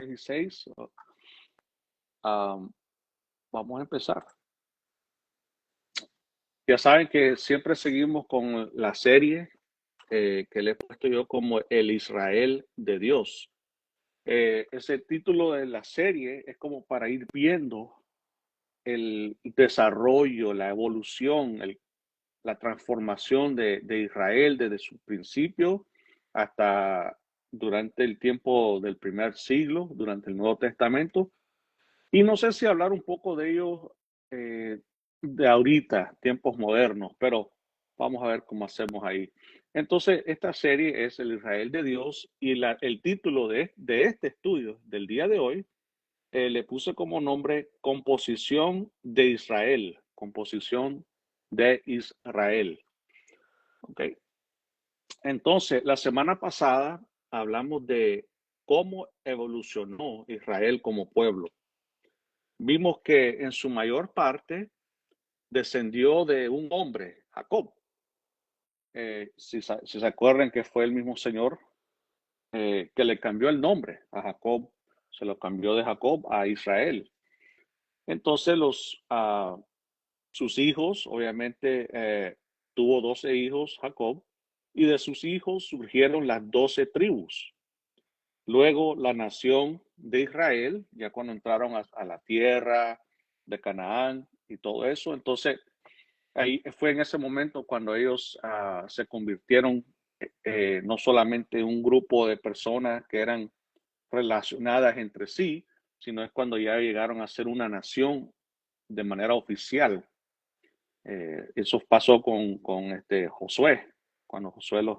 y 6. Vamos a empezar. Ya saben que siempre seguimos con la serie que le he puesto yo como el Israel de Dios. Ese título de la serie es como para ir viendo el desarrollo, la evolución, la transformación de Israel desde su principio hasta durante el tiempo del primer siglo, durante el Nuevo Testamento. Y no sé si hablar un poco de ellos de ahorita, tiempos modernos, pero vamos a ver cómo hacemos ahí. Entonces, esta serie es el Israel de Dios y el título de este estudio del día de hoy le puse como nombre Composición de Israel, Composición de Israel. Ok. Entonces, la semana pasada hablamos de cómo evolucionó Israel como pueblo. Vimos que en su mayor parte descendió de un hombre, Jacob. Si se acuerdan que fue el mismo Señor que le cambió el nombre a Jacob, se lo cambió de Jacob a Israel. Entonces sus hijos, obviamente, tuvo 12 hijos Jacob, y de sus hijos surgieron las 12 tribus. Luego la nación de Israel, ya cuando entraron a la tierra de Canaán y todo eso, entonces ahí fue en ese momento cuando ellos se convirtieron no solamente en un grupo de personas que eran relacionadas entre sí, sino es cuando ya llegaron a ser una nación de manera oficial. Eso pasó con Josué, cuando Josué los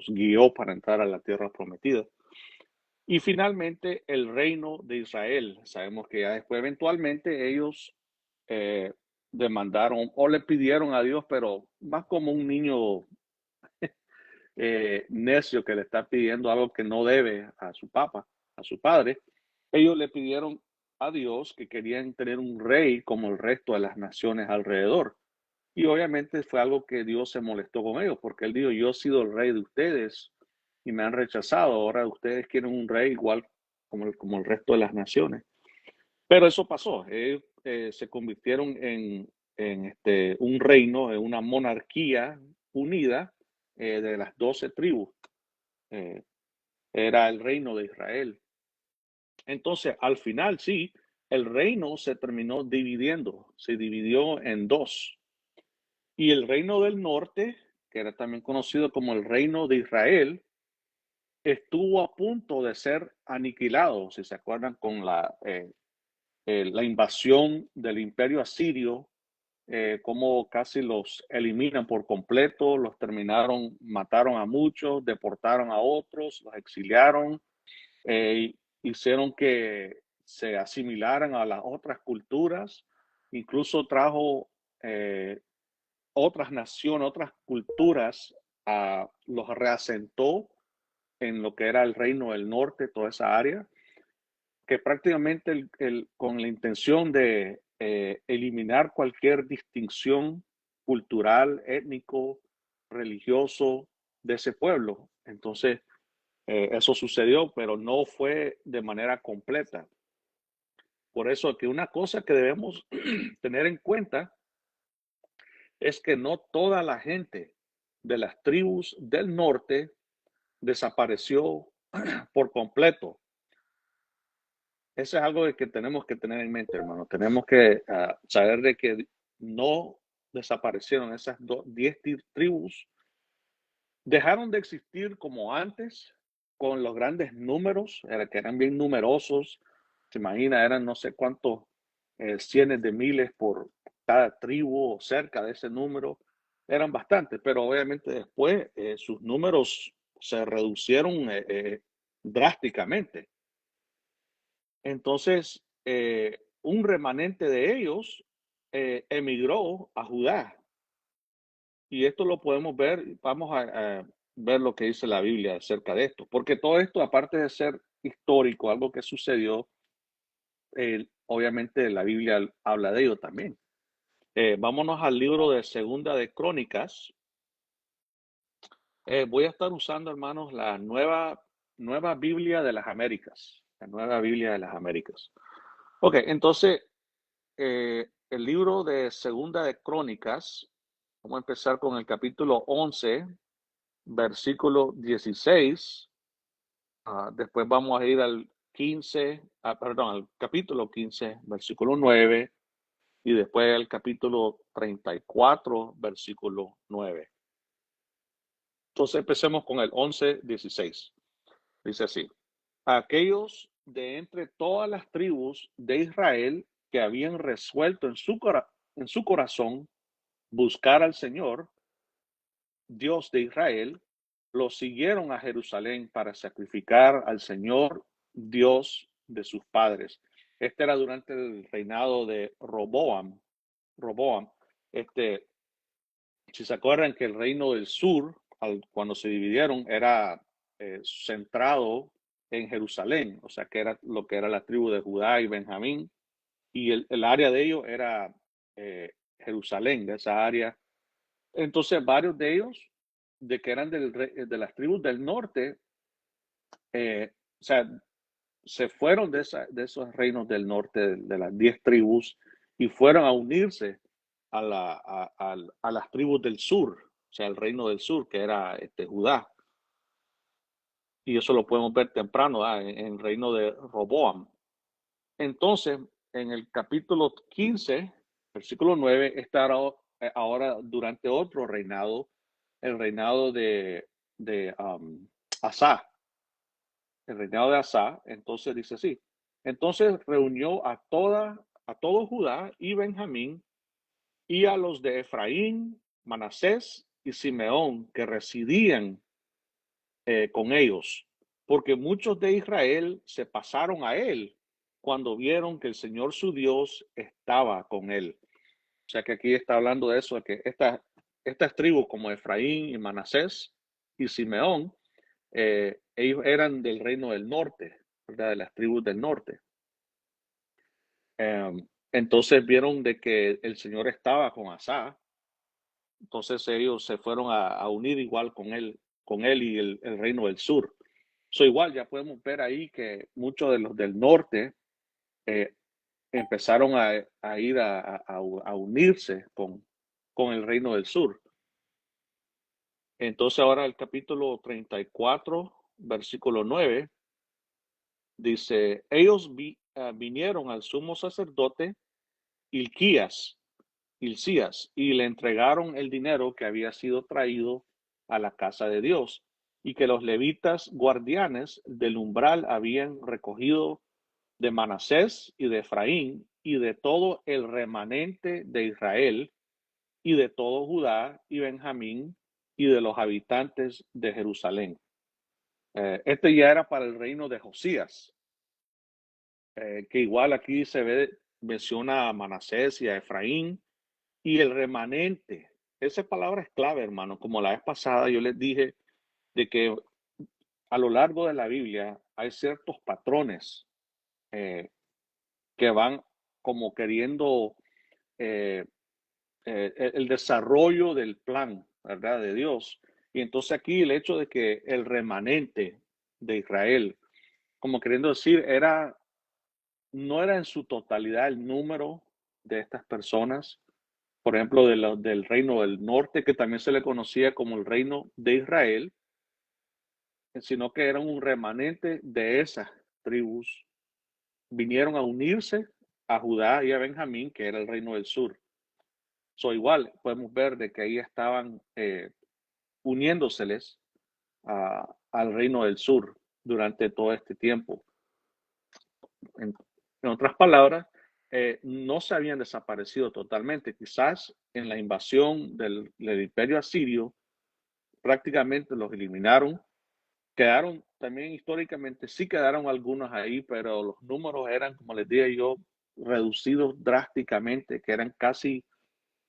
guió para entrar a la tierra prometida. Y finalmente el reino de Israel. Sabemos que ya después eventualmente ellos eh, demandaron o le pidieron a Dios, pero más como un niño necio que le está pidiendo algo que no debe a su papá, a su padre. Ellos le pidieron a Dios que querían tener un rey como el resto de las naciones alrededor. Y obviamente fue algo que Dios se molestó con ellos, porque él dijo, yo he sido el rey de ustedes y me han rechazado, ahora ustedes quieren un rey igual como el resto de las naciones. Pero eso pasó, ellos se convirtieron en un reino, en una monarquía unida de las 12 tribus. Eh, Era el reino de Israel. Entonces, al final, sí, el reino se terminó dividiendo, se dividió en dos. Y el reino del norte, que era también conocido como el reino de Israel, estuvo a punto de ser aniquilado, si se acuerdan, con la invasión del imperio asirio, cómo casi los eliminan por completo, los terminaron, mataron a muchos, deportaron a otros, los exiliaron, hicieron que se asimilaran a las otras culturas, incluso trajo otras naciones, otras culturas, los reasentó en lo que era el reino del norte, toda esa área, que prácticamente con la intención de eliminar cualquier distinción cultural, étnico, religioso de ese pueblo. Entonces, eso sucedió, pero no fue de manera completa. Por eso que una cosa que debemos tener en cuenta es que no toda la gente de las tribus del norte desapareció por completo. Eso es algo que tenemos que tener en mente, hermano. Tenemos que saber de que no desaparecieron esas 10 tribus. Dejaron de existir como antes, con los grandes números, que eran bien numerosos. Se imagina, eran no sé cuántos cientos de miles por cada tribu o cerca de ese número. Eran bastantes, pero obviamente después sus números se reducieron drásticamente. Entonces, un remanente de ellos emigró a Judá. Y esto lo podemos ver, vamos a ver lo que dice la Biblia acerca de esto, porque todo esto, aparte de ser histórico, algo que sucedió, obviamente la Biblia habla de ello también. Vámonos al libro de Segunda de Crónicas. Voy a estar usando, hermanos, la nueva Biblia de las Américas. La Nueva Biblia de las Américas. Ok, entonces, el libro de Segunda de Crónicas, vamos a empezar con el capítulo 11, versículo 16. Después vamos a ir al 15, perdón, al capítulo 15, versículo 9, y después al capítulo 34, versículo 9. Entonces empecemos con el 11, 16. Dice así: aquellos de entre todas las tribus de Israel que habían resuelto en su corazón buscar al Señor, Dios de Israel, los siguieron a Jerusalén para sacrificar al Señor, Dios de sus padres. Este era durante el reinado de Roboam. Este, si se acuerdan que el reino del sur, cuando se dividieron, era centrado en Jerusalén, o sea que era lo que era la tribu de Judá y Benjamín, y el área de ellos era Jerusalén, de esa área. Entonces varios de ellos, de que eran de las tribus del norte, o sea, se fueron de esos reinos del norte, de las 10 tribus, y fueron a unirse a las tribus del sur, o sea, el reino del sur, que era Judá. Y eso lo podemos ver temprano en el reino de Roboam. Entonces, en el capítulo 15, versículo 9, está ahora durante otro reinado, el reinado de Asa, el reinado de Asa. Entonces dice así: entonces reunió a todo Judá y Benjamín, y a los de Efraín, Manasés y Simeón, que residían con ellos, porque muchos de Israel se pasaron a él cuando vieron que el Señor su Dios estaba con él. O sea que aquí está hablando de eso, de que estas tribus como Efraín y Manasés y Simeón, ellos eran del reino del norte, ¿verdad? De las tribus del norte. Entonces vieron de que el Señor estaba con Asa, entonces ellos se fueron a unir igual con él y el reino del sur. Igual ya podemos ver ahí que muchos de los del norte eh, empezaron a ir a unirse con el reino del sur. Entonces ahora el capítulo 34, versículo 9, dice: ellos vinieron al sumo sacerdote Hilcías, y le entregaron el dinero que había sido traído a la casa de Dios, y que los levitas guardianes del umbral habían recogido de Manasés y de Efraín, y de todo el remanente de Israel, y de todo Judá y Benjamín, y de los habitantes de Jerusalén. Este ya era para el reino de Josías, que igual aquí menciona a Manasés y a Efraín, y el remanente. Esa palabra es clave, hermano. Como la vez pasada yo les dije de que a lo largo de la Biblia hay ciertos patrones que van como queriendo el desarrollo del plan, ¿verdad? De Dios. Y entonces aquí el hecho de que el remanente de Israel, como queriendo decir, no era en su totalidad el número de estas personas, por ejemplo, del reino del norte, que también se le conocía como el reino de Israel, sino que eran un remanente de esas tribus. Vinieron a unirse a Judá y a Benjamín, que era el reino del sur. Igual podemos ver de que ahí estaban uniéndoseles al reino del sur durante todo este tiempo. En otras palabras, no se habían desaparecido totalmente. Quizás en la invasión del imperio asirio prácticamente los eliminaron. Quedaron también históricamente, sí quedaron algunos ahí, pero los números eran, como les dije yo, reducidos drásticamente, que eran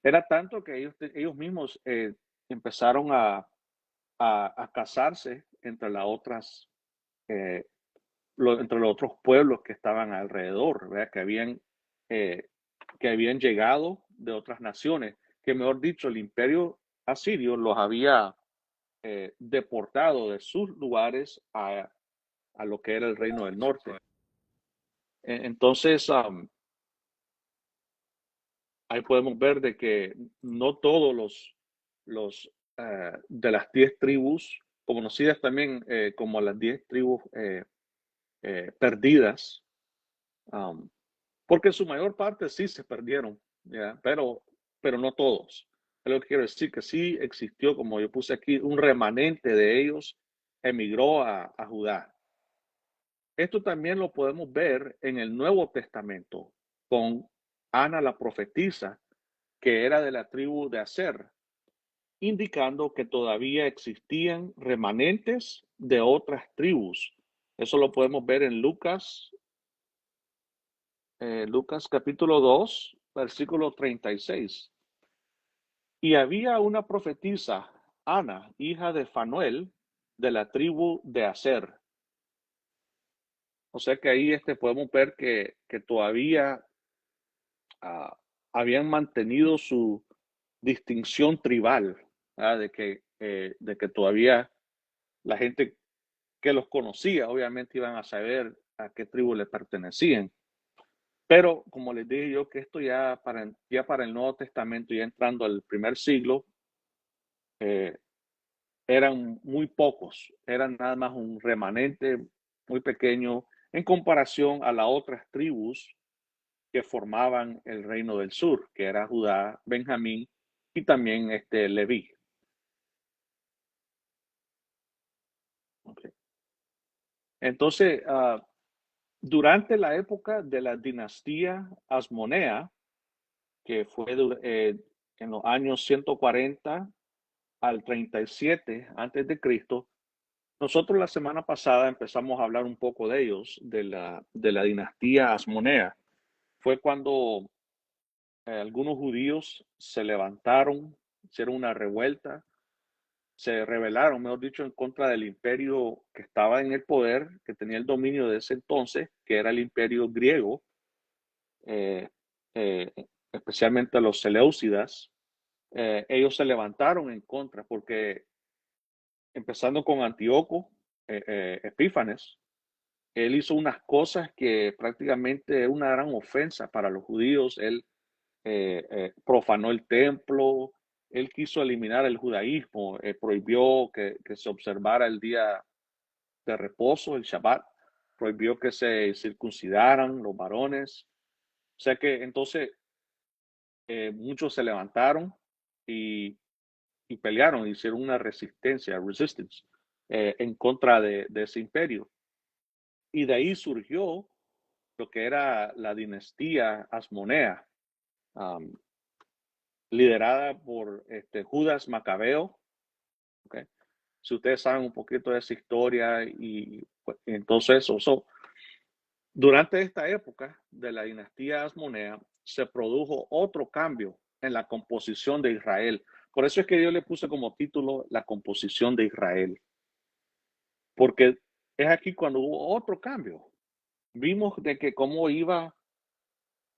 era tanto que ellos mismos empezaron a casarse entre eh, entre los otros pueblos que estaban alrededor, ¿verdad? Eh, que habían llegado de otras naciones, que mejor dicho, el imperio asirio los había deportado de sus lugares a lo que era el reino del norte. Entonces, ahí podemos ver de que no todos los de las 10 tribus, conocidas también como las 10 tribus perdidas, um, porque su mayor parte sí se perdieron, ¿ya? Pero no todos. Es lo que quiero decir, que sí existió, como yo puse aquí, un remanente de ellos emigró a Judá. Esto también lo podemos ver en el Nuevo Testamento con Ana la profetisa, que era de la tribu de Aser, indicando que todavía existían remanentes de otras tribus. Eso lo podemos ver en Lucas capítulo 2, versículo 36. Y había una profetisa, Ana, hija de Fanuel, de la tribu de Aser. O sea que ahí podemos ver que todavía habían mantenido su distinción tribal, de que todavía la gente que los conocía obviamente iban a saber a qué tribu le pertenecían. Pero como les dije yo, que esto ya para el Nuevo Testamento, ya entrando al primer siglo, eh, eran muy pocos, eran nada más un remanente muy pequeño en comparación a las otras tribus que formaban el reino del sur, que era Judá, Benjamín y también Leví. Okay. Entonces, durante la época de la dinastía Asmonea, que fue en los años 140 al 37 antes de Cristo, nosotros la semana pasada empezamos a hablar un poco de ellos, de la dinastía Asmonea. Fue cuando algunos judíos se levantaron, hicieron una revuelta, se rebelaron, mejor dicho, en contra del imperio que estaba en el poder, que tenía el dominio de ese entonces, que era el imperio griego, eh, eh, especialmente los Seleucidas. Ellos se levantaron en contra porque, empezando con Antíoco Epífanes, él hizo unas cosas que prácticamente es una gran ofensa para los judíos. Él profanó el templo, él quiso eliminar el judaísmo, prohibió que se observara el día de reposo, el Shabbat, prohibió que se circuncidaran los varones. O sea que entonces muchos se levantaron y, y pelearon, hicieron una resistencia, resistance, en contra de ese imperio. Y de ahí surgió lo que era la dinastía Asmonea, um, liderada por Judas Macabeo. ¿Okay? Si ustedes saben un poquito de esa historia, y pues, entonces durante esta época de la dinastía Asmonea se produjo otro cambio en la composición de Israel. Por eso es que yo le puse como título la composición de Israel, porque es aquí cuando hubo otro cambio. Vimos de que cómo iba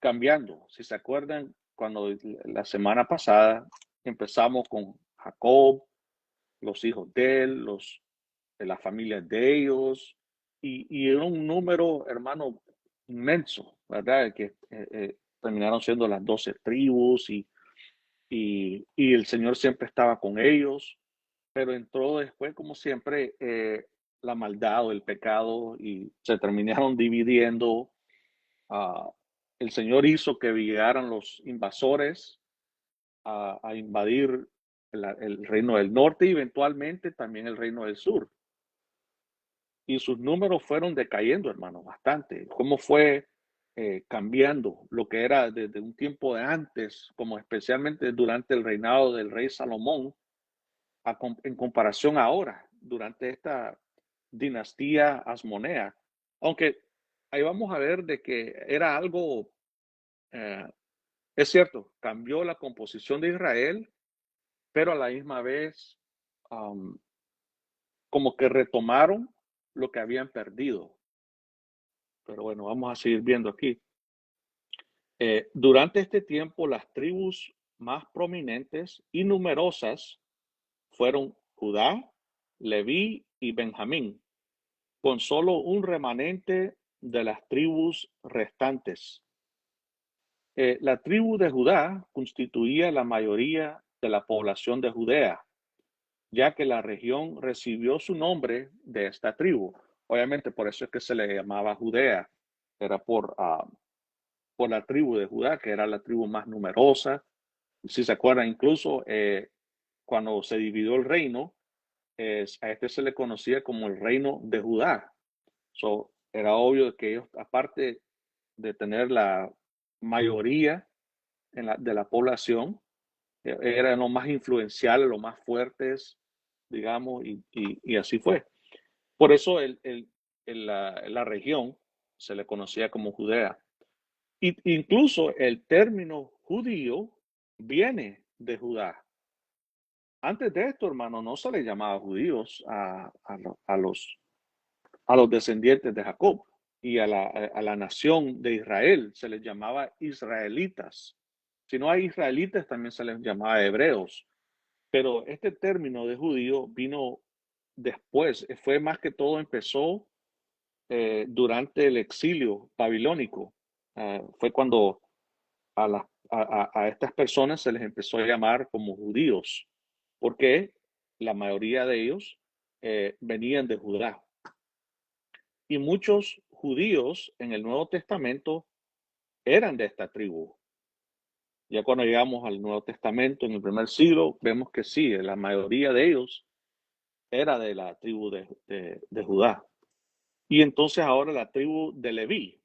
cambiando. Si se acuerdan, cuando la semana pasada empezamos con Jacob, los hijos de él, de las familias de ellos, y era un número, hermano, inmenso, ¿verdad? Que terminaron siendo las 12 tribus, y el Señor siempre estaba con ellos, pero entró después, como siempre, la maldad o el pecado, y se terminaron dividiendo. Uh, el Señor hizo que llegaran los invasores a invadir el reino del norte y eventualmente también el reino del sur. Y sus números fueron decayendo, hermano, bastante. Cómo fue cambiando lo que era desde un tiempo de antes, como especialmente durante el reinado del rey Salomón, en comparación ahora, durante esta dinastía asmonea. Aunque ahí vamos a ver de que era algo, eh, es cierto, cambió la composición de Israel, pero a la misma vez como que retomaron lo que habían perdido. Pero bueno, vamos a seguir viendo aquí. Durante este tiempo, las tribus más prominentes y numerosas fueron Judá, Leví y Benjamín, con solo un remanente de las tribus restantes. La tribu de Judá constituía la mayoría de la población de Judea, ya que la región recibió su nombre de esta tribu. Obviamente, por eso es que se le llamaba Judea. Era por la tribu de Judá, que era la tribu más numerosa. Si se acuerdan, incluso cuando se dividió el reino, a este se le conocía como el reino de Judá. Era obvio que ellos, aparte de tener la mayoría de la población, eran los más influenciales, los más fuertes, digamos, y así fue. Por eso la región se le conocía como Judea. Incluso el término judío viene de Judá. Antes de esto, hermano, no se le llamaba judíos a los descendientes de Jacob, y a la nación de Israel se les llamaba israelitas. Si no hay israelitas, también se les llamaba hebreos. Pero este término de judío vino después, fue más que todo empezó durante el exilio babilónico. Fue cuando a estas personas se les empezó a llamar como judíos, porque la mayoría de ellos venían de Judá. Y muchos judíos en el Nuevo Testamento eran de esta tribu. Ya cuando llegamos al Nuevo Testamento, en el primer siglo, vemos que sí, la mayoría de ellos era de la tribu de Judá. Y entonces ahora la tribu de Leví,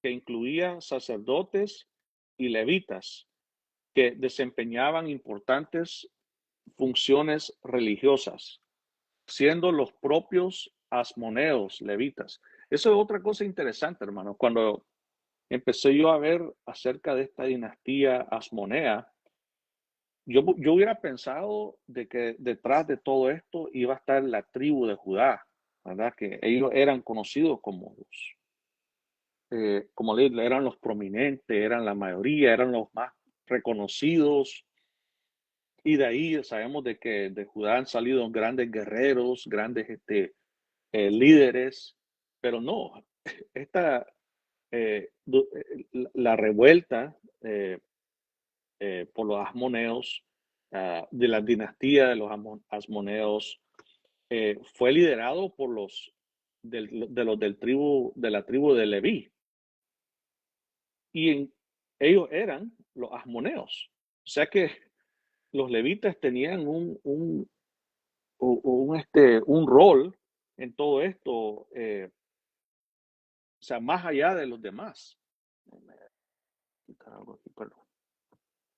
que incluía sacerdotes y levitas que desempeñaban importantes funciones religiosas, siendo los propios asmoneos levitas. Eso es otra cosa interesante, hermano. Cuando empecé yo a ver acerca de esta dinastía asmonea, yo hubiera pensado de que detrás de todo esto iba a estar la tribu de Judá, ¿verdad? Que ellos eran conocidos como como eran los prominentes, eran la mayoría, eran los más reconocidos. Y de ahí sabemos de que de Judá han salido grandes guerreros, grandes líderes, pero no, esta, la revuelta por los asmoneos, de la dinastía de los asmoneos, fue liderado por de la tribu de Leví. Y ellos eran los asmoneos. O sea que los levitas tenían un rol en todo esto, o sea, más allá de los demás.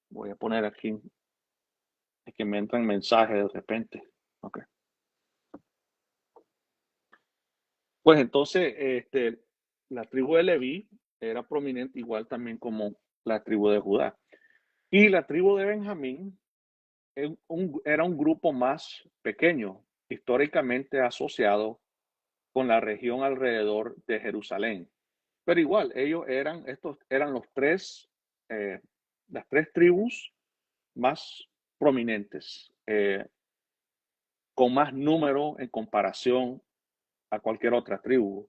Voy a poner aquí, es que me entran mensajes de repente. Okay. Pues entonces, la tribu de Leví era prominente igual también como la tribu de Judá. Y la tribu de Benjamín era un grupo más pequeño, históricamente asociado con la región alrededor de Jerusalén. Pero igual, estos eran las tres tribus más prominentes, con más número en comparación a cualquier otra tribu.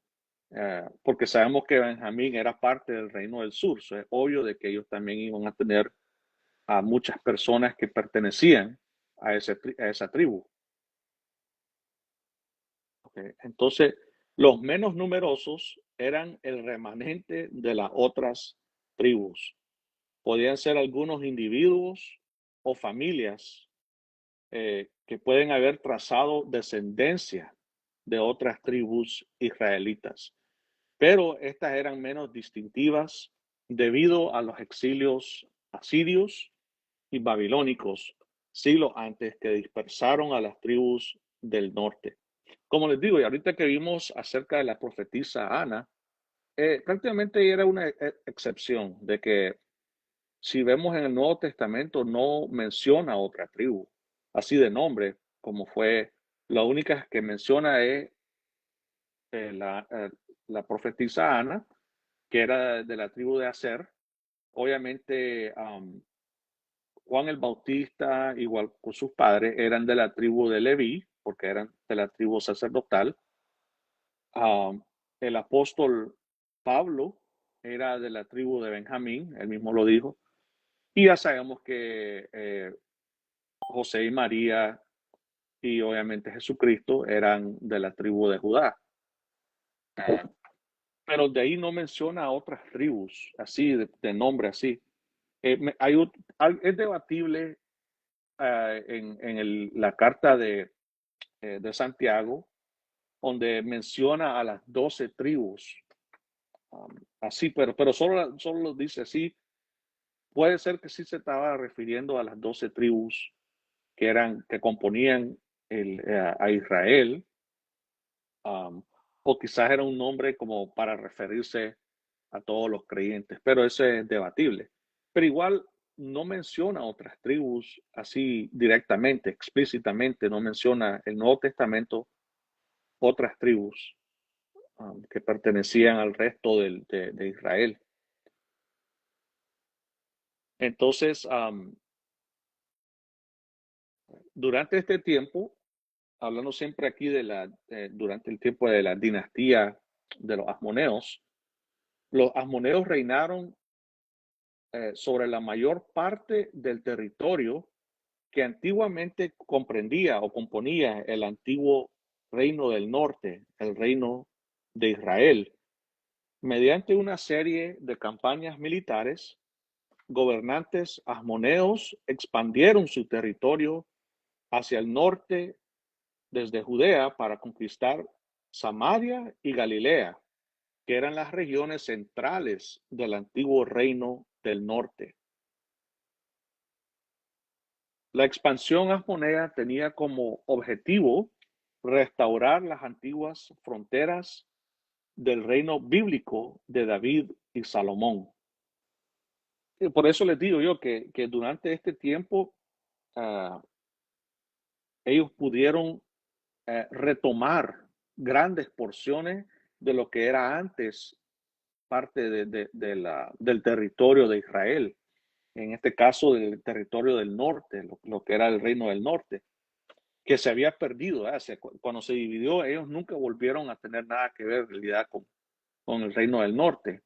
Porque sabemos que Benjamín era parte del reino del sur. So es obvio de que ellos también iban a tener a muchas personas que pertenecían a esa tribu. Okay. Entonces, los menos numerosos eran el remanente de las otras tribus. Podían ser algunos individuos o familias que pueden haber trazado descendencia de otras tribus israelitas, pero estas eran menos distintivas debido a los exilios asirios y babilónicos siglos antes, que dispersaron a las tribus del norte. Como les digo, y ahorita que vimos acerca de la profetisa Ana, prácticamente era una excepción de que si vemos en el Nuevo Testamento no menciona otra tribu, así de nombre, como fue, la única que menciona es la profetisa Ana, que era de la tribu de Aser. Obviamente, Juan el Bautista, igual con sus padres, eran de la tribu de Leví, porque eran de la tribu sacerdotal. El apóstol Pablo era de la tribu de Benjamín, él mismo lo dijo. Y ya sabemos que José y María y obviamente Jesucristo eran de la tribu de Judá. Pero de ahí no menciona a otras tribus, así, de nombre así. Es debatible en la carta de Santiago, donde menciona a las 12 tribus. Así, pero solo lo dice así. Puede ser que sí se estaba refiriendo a las 12 tribus que componían a Israel, o quizás era un nombre como para referirse a todos los creyentes, pero eso es debatible. Pero igual no menciona otras tribus así directamente, explícitamente, no menciona el Nuevo Testamento otras tribus que pertenecían al resto de Israel. Entonces, durante este tiempo, hablando siempre aquí durante el tiempo de la dinastía de los asmoneos reinaron sobre la mayor parte del territorio que antiguamente comprendía o componía el antiguo reino del norte, el reino de Israel. Mediante una serie de campañas militares, gobernantes asmoneos expandieron su territorio hacia el norte desde Judea para conquistar Samaria y Galilea, que eran las regiones centrales del antiguo reino del norte. La expansión asmonea tenía como objetivo restaurar las antiguas fronteras del reino bíblico de David y Salomón. Y por eso les digo yo que durante este tiempo uh, ellos pudieron retomar grandes porciones de lo que era antes parte del territorio de Israel, en este caso del territorio del norte, lo que era el reino del norte, que se había perdido. Cuando se dividió, ellos nunca volvieron a tener nada que ver en realidad con el reino del norte,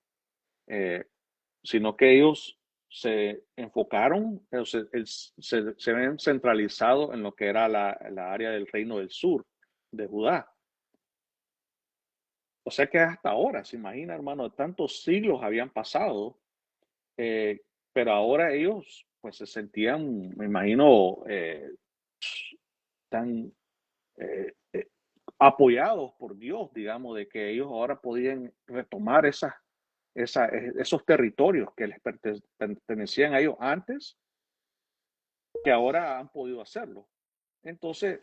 sino que ellos se enfocaron, se ven centralizado en lo que era la área del reino del sur, de Judá. O sea que hasta ahora, se imagina, hermano, tantos siglos habían pasado, pero ahora ellos pues se sentían, me imagino, tan apoyados por Dios, digamos, de que ellos ahora podían retomar esos territorios que les pertenecían a ellos antes, que ahora han podido hacerlo. Entonces,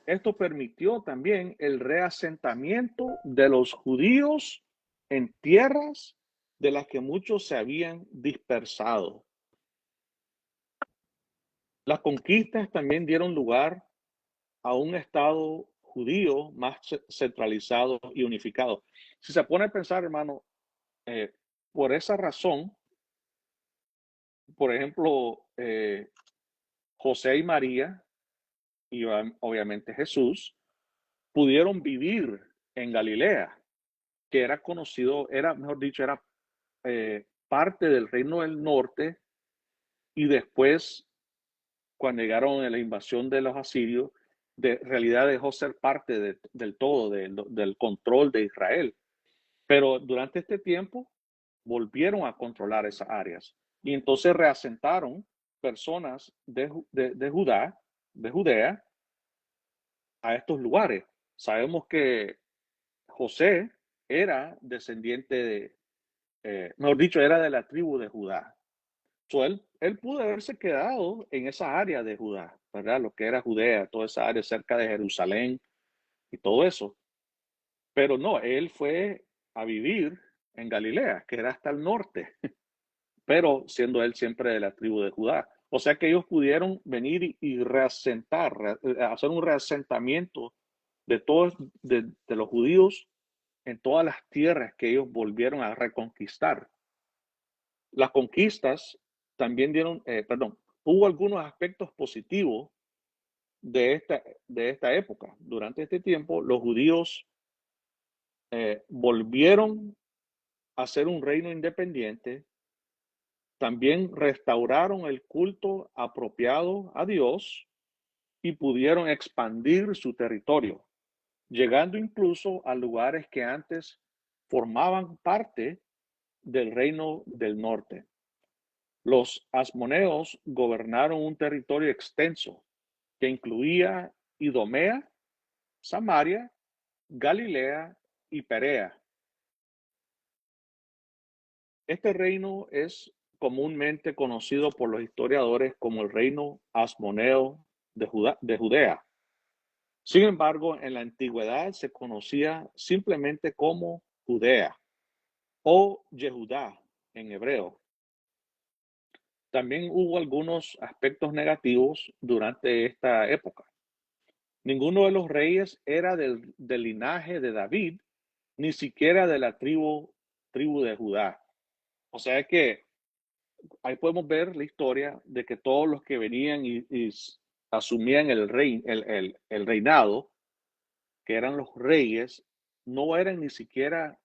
esto permitió también el reasentamiento de los judíos en tierras de las que muchos se habían dispersado. Las conquistas también dieron lugar a un Estado judío más centralizado y unificado. Si se pone a pensar, hermano, por esa razón, por ejemplo, José y María, y obviamente Jesús, pudieron vivir en Galilea, que era conocido, mejor dicho, era parte del reino del norte, y después, cuando llegaron a la invasión de los asirios, de realidad dejó ser parte del todo, del control de Israel. Pero durante este tiempo volvieron a controlar esas áreas y entonces reasentaron personas de Judea, a estos lugares. Sabemos que José era descendiente mejor dicho, era de la tribu de Judá. Él pudo haberse quedado en esa área de Judá, ¿verdad? Lo que era Judea, toda esa área cerca de Jerusalén y todo eso. Pero no, él fue a vivir en Galilea, que era hasta el norte, pero siendo él siempre de la tribu de Judá. O sea que ellos pudieron venir y reasentar, hacer un reasentamiento de todos, de los judíos en todas las tierras que ellos volvieron a reconquistar. Las conquistas también hubo algunos aspectos positivos de esta época. Durante este tiempo, los judíos volvieron a ser un reino independiente, también restauraron el culto apropiado a Dios y pudieron expandir su territorio, llegando incluso a lugares que antes formaban parte del reino del norte. Los asmoneos gobernaron un territorio extenso que incluía Idumea, Samaria, Galilea y Perea. Este reino es comúnmente conocido por los historiadores como el reino asmoneo de Judea. Sin embargo, en la antigüedad se conocía simplemente como Judea o Yehudá en hebreo. También hubo algunos aspectos negativos durante esta época. Ninguno de los reyes era del linaje de David, ni siquiera de la tribu de Judá. O sea que ahí podemos ver la historia de que todos los que venían y asumían el reinado, que eran los reyes, no eran ni siquiera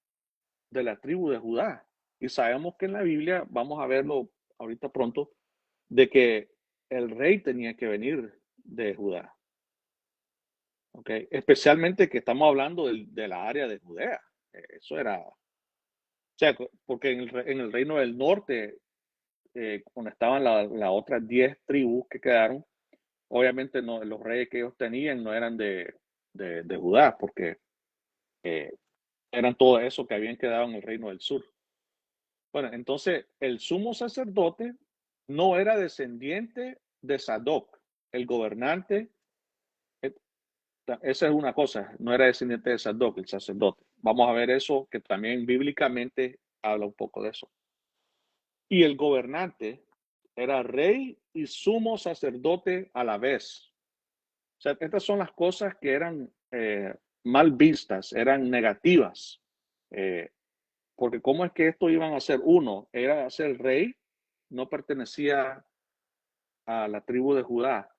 de la tribu de Judá. Y sabemos que en la Biblia, vamos a verlo ahorita pronto, de que el rey tenía que venir de Judá. ¿Okay? Especialmente que estamos hablando de la área de Judea. Eso era, o sea, porque en el reino del norte, donde estaban las otras 10 tribus que quedaron, obviamente no, los reyes que ellos tenían no eran de Judá, porque eh, eran todo eso que habían quedado en el reino del sur. Bueno, entonces el sumo sacerdote no era descendiente de Sadoc, el gobernante. eh, Esa es una cosa, no era descendiente de Sadoc, el sacerdote. Vamos a ver eso, que también bíblicamente habla un poco de eso. Y el gobernante era rey y sumo sacerdote a la vez. O sea, estas son las cosas que eran mal vistas, eran negativas. Eh, porque ¿cómo es que esto iban a ser? Uno, era ser rey, no pertenecía a la tribu de Judá.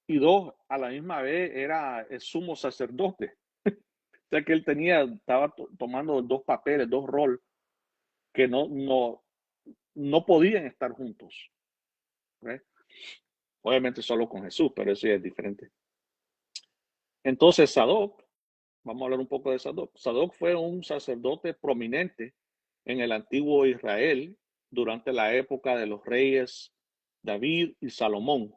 Y dos, a la misma vez era el sumo sacerdote. O sea que él estaba tomando dos papeles, dos roles que no podían estar juntos. ¿Right? Obviamente solo con Jesús, pero eso ya es diferente. Entonces Sadoc, vamos a hablar un poco de Sadoc. Sadoc fue un sacerdote prominente en el antiguo Israel durante la época de los reyes David y Salomón.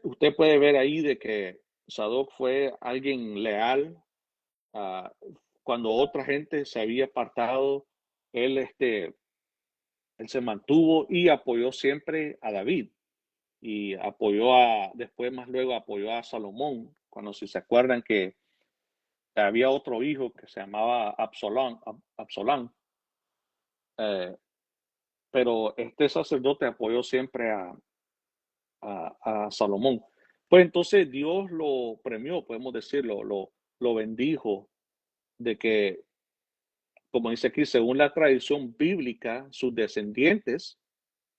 Usted puede ver ahí de que Sadoc fue alguien leal. Cuando otra gente se había apartado, él, él se mantuvo y apoyó siempre a David. Y después más luego apoyó a Salomón, cuando si se acuerdan que había otro hijo que se llamaba Absalón, pero este sacerdote apoyó siempre a Salomón. Pues entonces Dios lo premió, podemos decirlo, lo bendijo de que, como dice aquí, según la tradición bíblica, sus descendientes,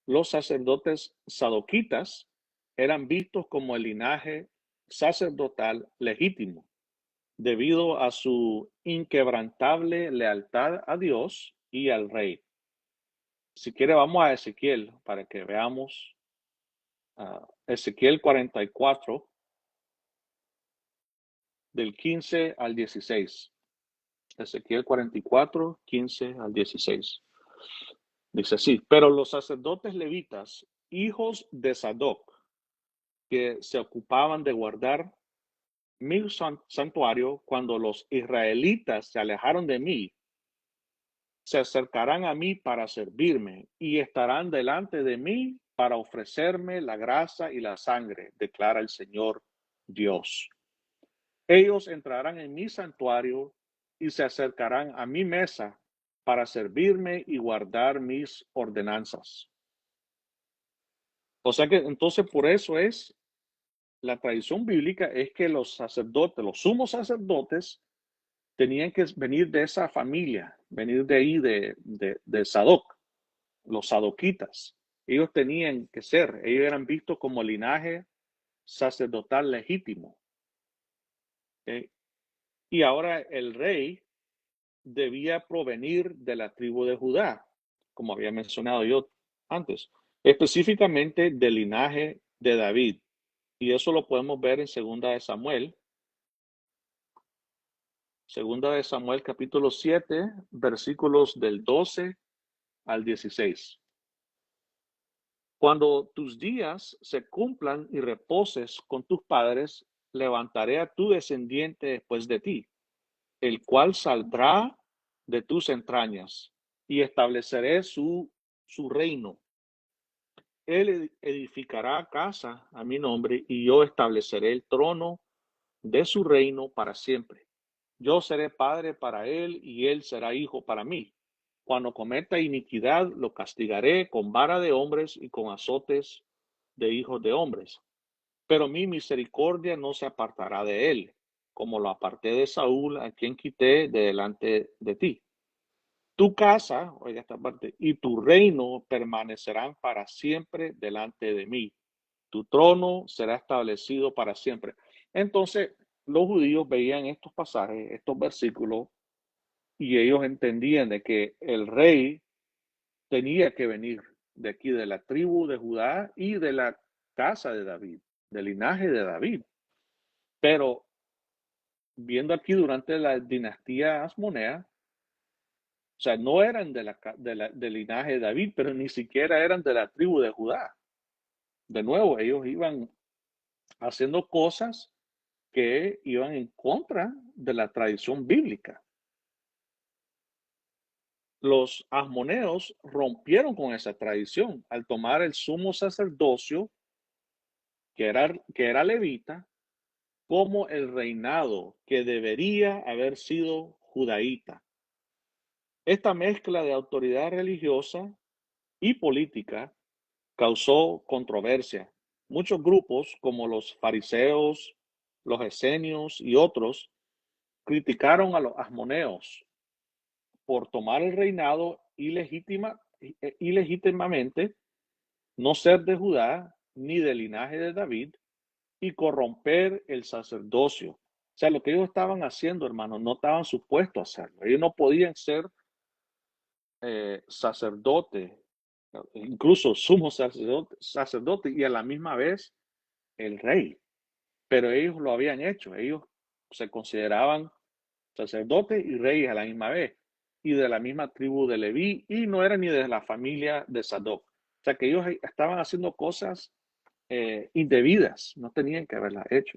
los sacerdotes sadoquitas, eran vistos como el linaje sacerdotal legítimo, debido a su inquebrantable lealtad a Dios y al rey. Si quiere, vamos a Ezequiel para que veamos Ezequiel 44, del 15 al 16. Ezequiel 44, 15 al 16. Dice así, pero los sacerdotes levitas, hijos de Sadoc, que se ocupaban de guardar mi santuario, cuando los israelitas se alejaron de mí, se acercarán a mí para servirme y estarán delante de mí para ofrecerme la grasa y la sangre, declara el Señor Dios. Ellos entrarán en mi santuario y se acercarán a mi mesa para servirme y guardar mis ordenanzas. O sea que entonces por eso es la tradición bíblica, es que los sacerdotes, los sumos sacerdotes, tenían que venir de esa familia, venir de ahí, de Sadoc, los sadoquitas. Ellos tenían que ser, ellos eran vistos como linaje sacerdotal legítimo. ¿Okay? Y ahora el rey debía provenir de la tribu de Judá, como había mencionado yo antes, específicamente del linaje de David. Y eso lo podemos ver en Segunda de Samuel capítulo 7, versículos del 12 al 16. Cuando tus días se cumplan y reposes con tus padres, levantaré a tu descendiente después de ti, el cual saldrá de tus entrañas, y estableceré su reino. Él edificará casa a mi nombre, y yo estableceré el trono de su reino para siempre. Yo seré padre para él, y él será hijo para mí. Cuando cometa iniquidad, lo castigaré con vara de hombres y con azotes de hijos de hombres. Pero mi misericordia no se apartará de él, como lo aparté de Saúl, a quien quité de delante de ti. Tu casa, oiga esta parte, y tu reino permanecerán para siempre delante de mí. Tu trono será establecido para siempre. Entonces, los judíos veían estos pasajes, estos versículos, y ellos entendían de que el rey tenía que venir de aquí, de la tribu de Judá y de la casa de David, del linaje de David. Pero viendo aquí durante la dinastía Asmonea, o sea, no eran del linaje de David, pero ni siquiera eran de la tribu de Judá. De nuevo, ellos iban haciendo cosas que iban en contra de la tradición bíblica. Los asmoneos rompieron con esa tradición al tomar el sumo sacerdocio, que era levita, como el reinado que debería haber sido judaíta. Esta mezcla de autoridad religiosa y política causó controversia. Muchos grupos, como los fariseos, los esenios y otros, criticaron a los asmoneos por tomar el reinado ilegítimamente, no ser de Judá ni del linaje de David y corromper el sacerdocio. O sea, lo que ellos estaban haciendo, hermanos, no estaban supuestos a hacerlo. Ellos no podían ser sacerdote, incluso sumo sacerdote y a la misma vez el rey. Pero ellos lo habían hecho. Ellos se consideraban sacerdotes y reyes a la misma vez, y de la misma tribu de Leví, y no eran ni de la familia de Sadoc. O sea que ellos estaban haciendo cosas indebidas, no tenían que haberlas hecho.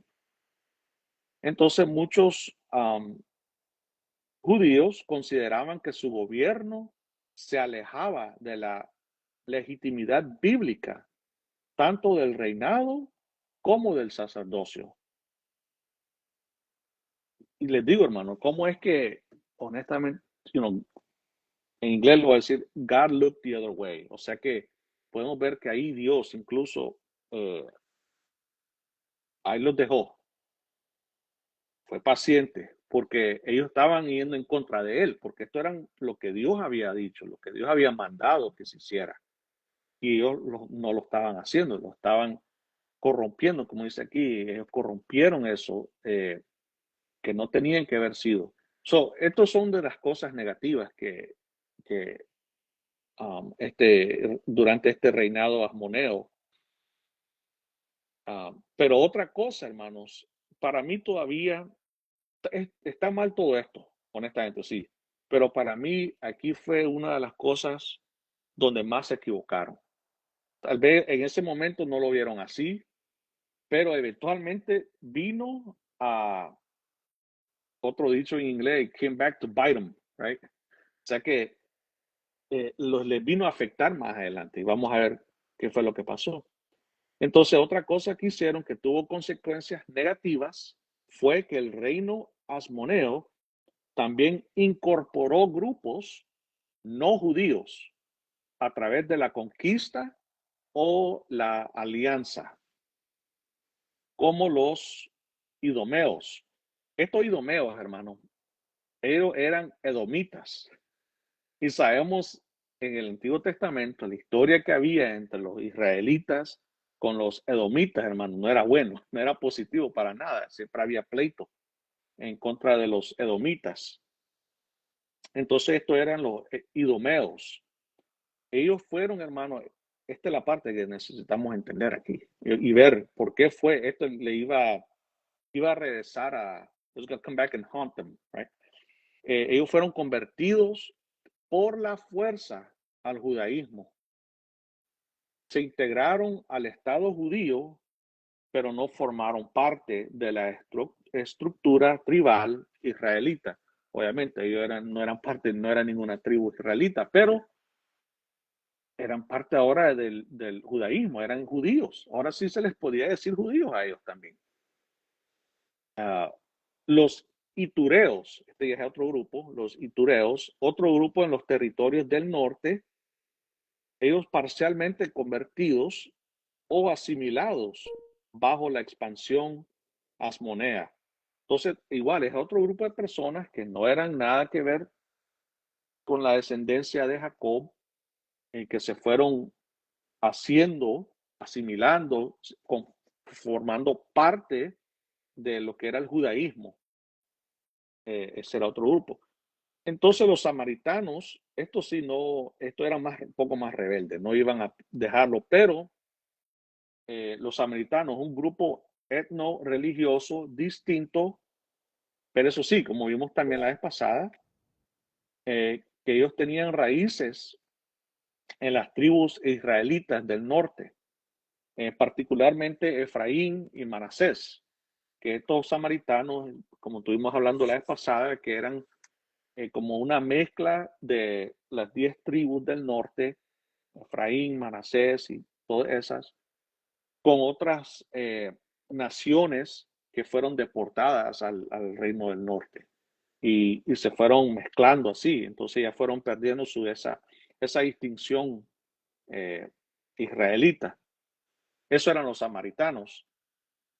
Entonces muchos judíos consideraban que su gobierno se alejaba de la legitimidad bíblica, tanto del reinado como del sacerdocio. Y les digo, hermano, ¿cómo es que, honestamente, en inglés lo voy a decir, God looked the other way? O sea que podemos ver que ahí Dios incluso, eh, ahí los dejó, fue paciente, porque ellos estaban yendo en contra de él, porque esto era lo que Dios había dicho, lo que Dios había mandado que se hiciera. Y ellos no lo estaban haciendo, lo estaban corrompiendo, como dice aquí, ellos corrompieron eso que no tenían que haber sido. Estos son de las cosas negativas que durante este reinado asmoneo. Pero otra cosa, hermanos, para mí todavía está mal todo esto, honestamente, sí. Pero para mí aquí fue una de las cosas donde más se equivocaron. Tal vez en ese momento no lo vieron así, pero eventualmente vino a otro dicho en inglés, came back to bite them, right? O sea que les vino a afectar más adelante y vamos a ver qué fue lo que pasó. Entonces, otra cosa que hicieron que tuvo consecuencias negativas fue que el reino asmoneo también incorporó grupos no judíos a través de la conquista o la alianza, como los idomeos. Estos idomeos, hermanos, ellos eran edomitas. Y sabemos en el Antiguo Testamento la historia que había entre los israelitas con los edomitas, hermano, no era bueno, no era positivo para nada. Siempre había pleito en contra de los edomitas. Entonces, estos eran los idumeos. Ellos fueron, hermano, esta es la parte que necesitamos entender aquí y ver por qué fue. Esto le iba a regresar a, it was going to come back and haunt them, right? Ellos fueron convertidos por la fuerza al judaísmo. Se integraron al Estado judío, pero no formaron parte de la estructura tribal israelita. Obviamente, ellos no eran parte, no era ninguna tribu israelita, pero eran parte ahora del judaísmo, eran judíos. Ahora sí se les podía decir judíos a ellos también. Los itureos, este ya es otro grupo, los itureos, otro grupo en los territorios del norte, ellos parcialmente convertidos o asimilados bajo la expansión asmonea. Entonces, igual es otro grupo de personas que no eran nada que ver con la descendencia de Jacob, que se fueron haciendo, asimilando, formando parte de lo que era el judaísmo. Ese era otro grupo. Entonces los samaritanos, esto sí no, esto era más, un poco más rebelde, no iban a dejarlo, pero los samaritanos, un grupo etno-religioso distinto, pero eso sí, como vimos también la vez pasada, que ellos tenían raíces en las tribus israelitas del norte, particularmente Efraín y Manasés, que estos samaritanos, como estuvimos hablando la vez pasada, que eran como una mezcla de las 10 tribus del norte, Efraín, Manasés y todas esas, con otras naciones que fueron deportadas al reino del norte y se fueron mezclando así, entonces ya fueron perdiendo esa distinción israelita. Eso eran los samaritanos.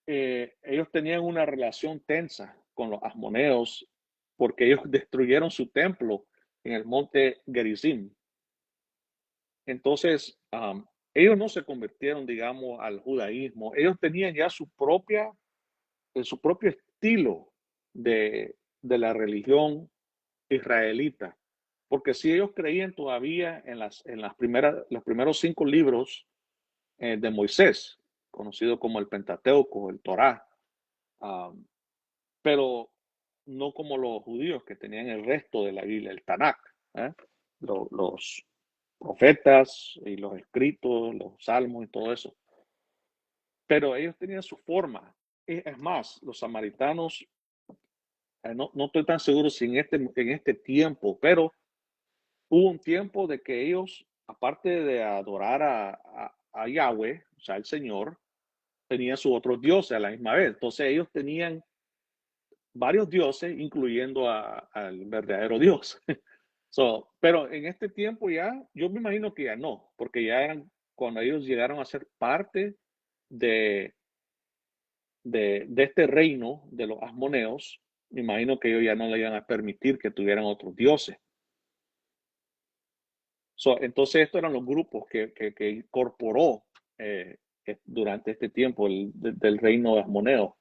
Ellos tenían una relación tensa con los asmoneos porque ellos destruyeron su templo en el monte Gerizim. Entonces, ellos no se convirtieron, digamos, al judaísmo. Ellos tenían ya su propio estilo de la religión israelita. Porque si ellos creían todavía los primeros 5 libros de Moisés, conocido como el Pentateuco, el Torá, pero no como los judíos que tenían el resto de la Biblia, el Tanakh, ¿eh? Los profetas y los escritos, los salmos y todo eso. Pero ellos tenían su forma. Es más, los samaritanos, no estoy tan seguro si en este tiempo, pero hubo un tiempo de que ellos, aparte de adorar a Yahweh, o sea, el Señor, tenían sus otros dioses a la misma vez. Entonces ellos tenían varios dioses, incluyendo al verdadero Dios. Pero en este tiempo ya, yo me imagino que ya no, porque ya eran, cuando ellos llegaron a ser parte de, de este reino de los asmoneos, me imagino que ellos ya no le iban a permitir que tuvieran otros dioses. Entonces estos eran los grupos que incorporó durante este tiempo del reino de asmoneos.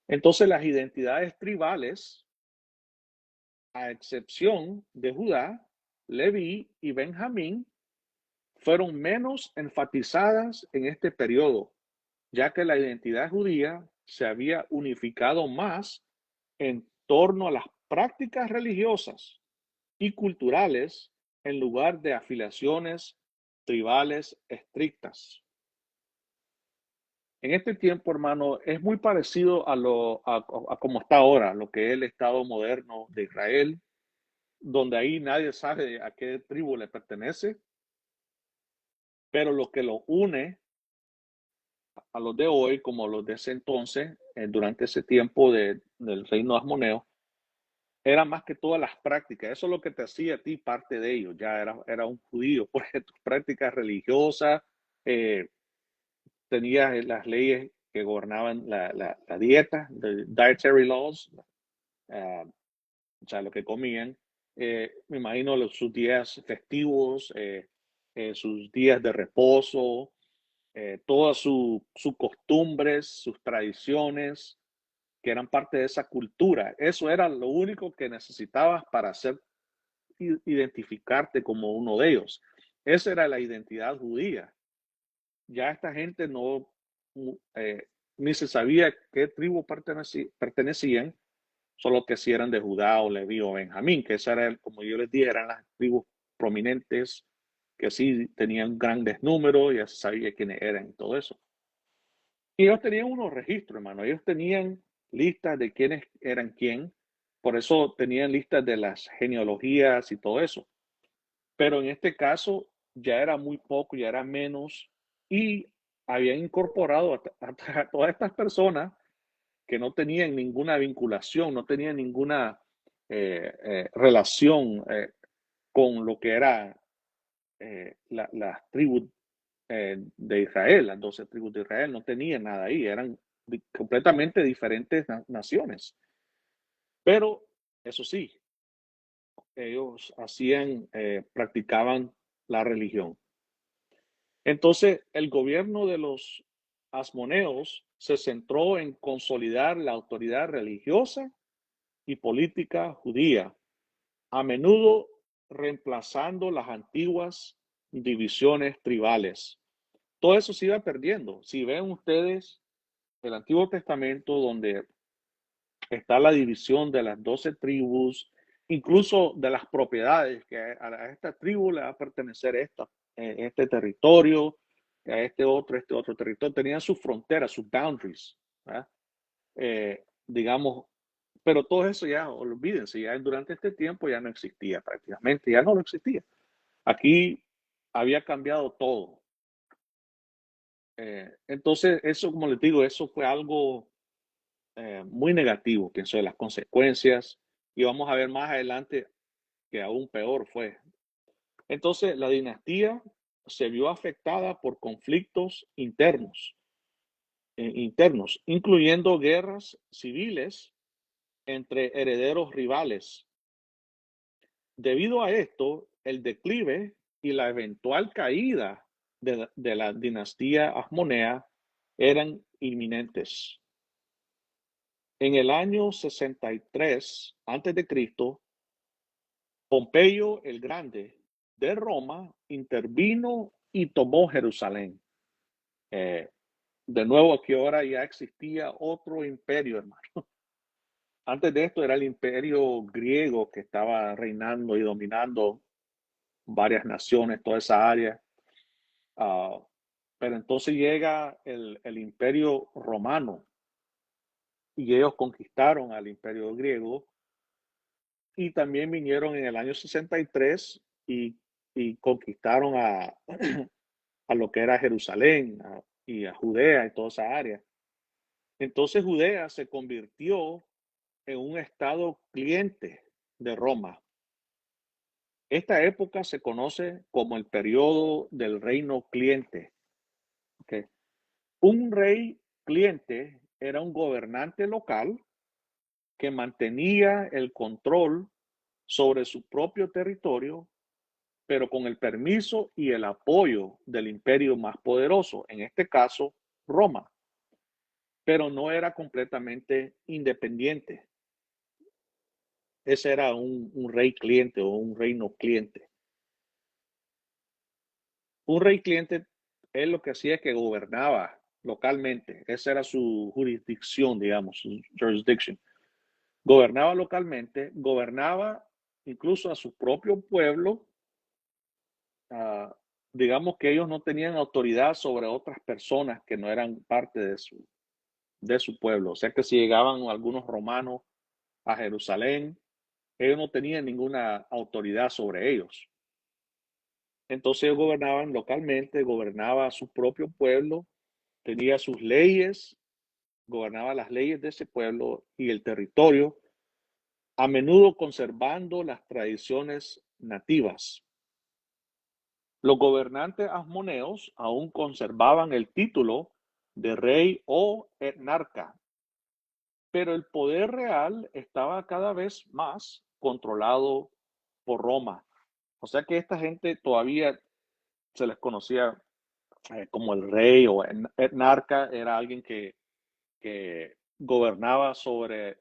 Entonces las identidades tribales, a excepción de Judá, Leví y Benjamín, fueron menos enfatizadas en este periodo, ya que la identidad judía se había unificado más en torno a las prácticas religiosas y culturales en lugar de afiliaciones tribales estrictas. En este tiempo, hermano, es muy parecido a como está ahora, lo que es el Estado moderno de Israel, donde ahí nadie sabe a qué tribu le pertenece, pero lo que lo une a los de hoy, como los de ese entonces, durante ese tiempo del reino asmoneo, era más que todas las prácticas. Eso es lo que te hacía a ti parte de ellos. Ya era un judío, porque tus prácticas religiosas, eh, tenías las leyes que gobernaban la dieta, the dietary laws, o sea, lo que comían. Me imagino sus días festivos, sus días de reposo, todas sus costumbres, sus tradiciones. que eran parte de esa cultura. Eso era lo único que necesitabas para identificarte como uno de ellos. Esa era la identidad judía. Ya esta gente no, ni se sabía qué tribu pertenecían, solo que si eran de Judá o Leví o Benjamín, que esa era, como yo les dije, eran las tribus prominentes que sí tenían grandes números, ya se sabía quiénes eran y todo eso. Y ellos tenían unos registros, hermano, ellos tenían listas de quiénes eran quién, por eso tenían listas de las genealogías y todo eso. Pero en este caso ya era muy poco, ya era menos, y habían incorporado a todas estas personas que no tenían ninguna vinculación, no tenían ninguna relación con lo que era las tribus de Israel, las 12 tribus de Israel, no tenían nada ahí, eran completamente diferentes naciones. Pero eso sí, ellos practicaban la religión. Entonces, el gobierno de los asmoneos se centró en consolidar la autoridad religiosa y política judía, a menudo reemplazando las antiguas divisiones tribales. Todo eso se iba perdiendo. Si ven ustedes el Antiguo Testamento, donde está la división de las 12 tribus, incluso de las propiedades, que a esta tribu le va a pertenecer este territorio, a este otro territorio, tenían sus fronteras, sus boundaries, digamos, pero todo eso ya, olvídense, ya durante este tiempo ya no existía prácticamente, ya no lo existía. Aquí había cambiado todo. Entonces, eso, como les digo, eso fue algo muy negativo, pienso, de las consecuencias, y vamos a ver más adelante que aún peor fue. Entonces, la dinastía se vio afectada por conflictos internos, incluyendo guerras civiles entre herederos rivales. Debido a esto, el declive y la eventual caída de la dinastía Asmonea eran inminentes. En el año 63 a.C., Pompeyo el Grande de Roma intervino y tomó Jerusalén. De nuevo, aquí ahora ya existía otro imperio, hermano. Antes de esto era el imperio griego que estaba reinando y dominando varias naciones, toda esa área. Pero entonces llega el imperio romano y ellos conquistaron al imperio griego y también vinieron en el año 63 y conquistaron a lo que era Jerusalén y a Judea y toda esa área. Entonces Judea se convirtió en un estado cliente de Roma. Esta época se conoce como el periodo del reino cliente. Okay. Un rey cliente era un gobernante local que mantenía el control sobre su propio territorio, pero con el permiso y el apoyo del imperio más poderoso, en este caso Roma, pero no era completamente independiente. Ese era un rey cliente o un reino cliente. Un rey cliente, él lo que hacía es que gobernaba localmente. Esa era su jurisdicción, digamos, su jurisdiction. Gobernaba localmente, gobernaba incluso a su propio pueblo. Digamos que ellos no tenían autoridad sobre otras personas que no eran parte de su pueblo. O sea que si llegaban algunos romanos a Jerusalén, ellos no tenían ninguna autoridad sobre ellos. Entonces ellos gobernaban localmente, gobernaba a su propio pueblo, tenía sus leyes, gobernaba las leyes de ese pueblo y el territorio, a menudo conservando las tradiciones nativas. Los gobernantes asmoneos aún conservaban el título de rey o etnarca, pero el poder real estaba cada vez más controlado por Roma. O sea que esta gente todavía se les conocía como el rey o etnarca, era alguien que gobernaba sobre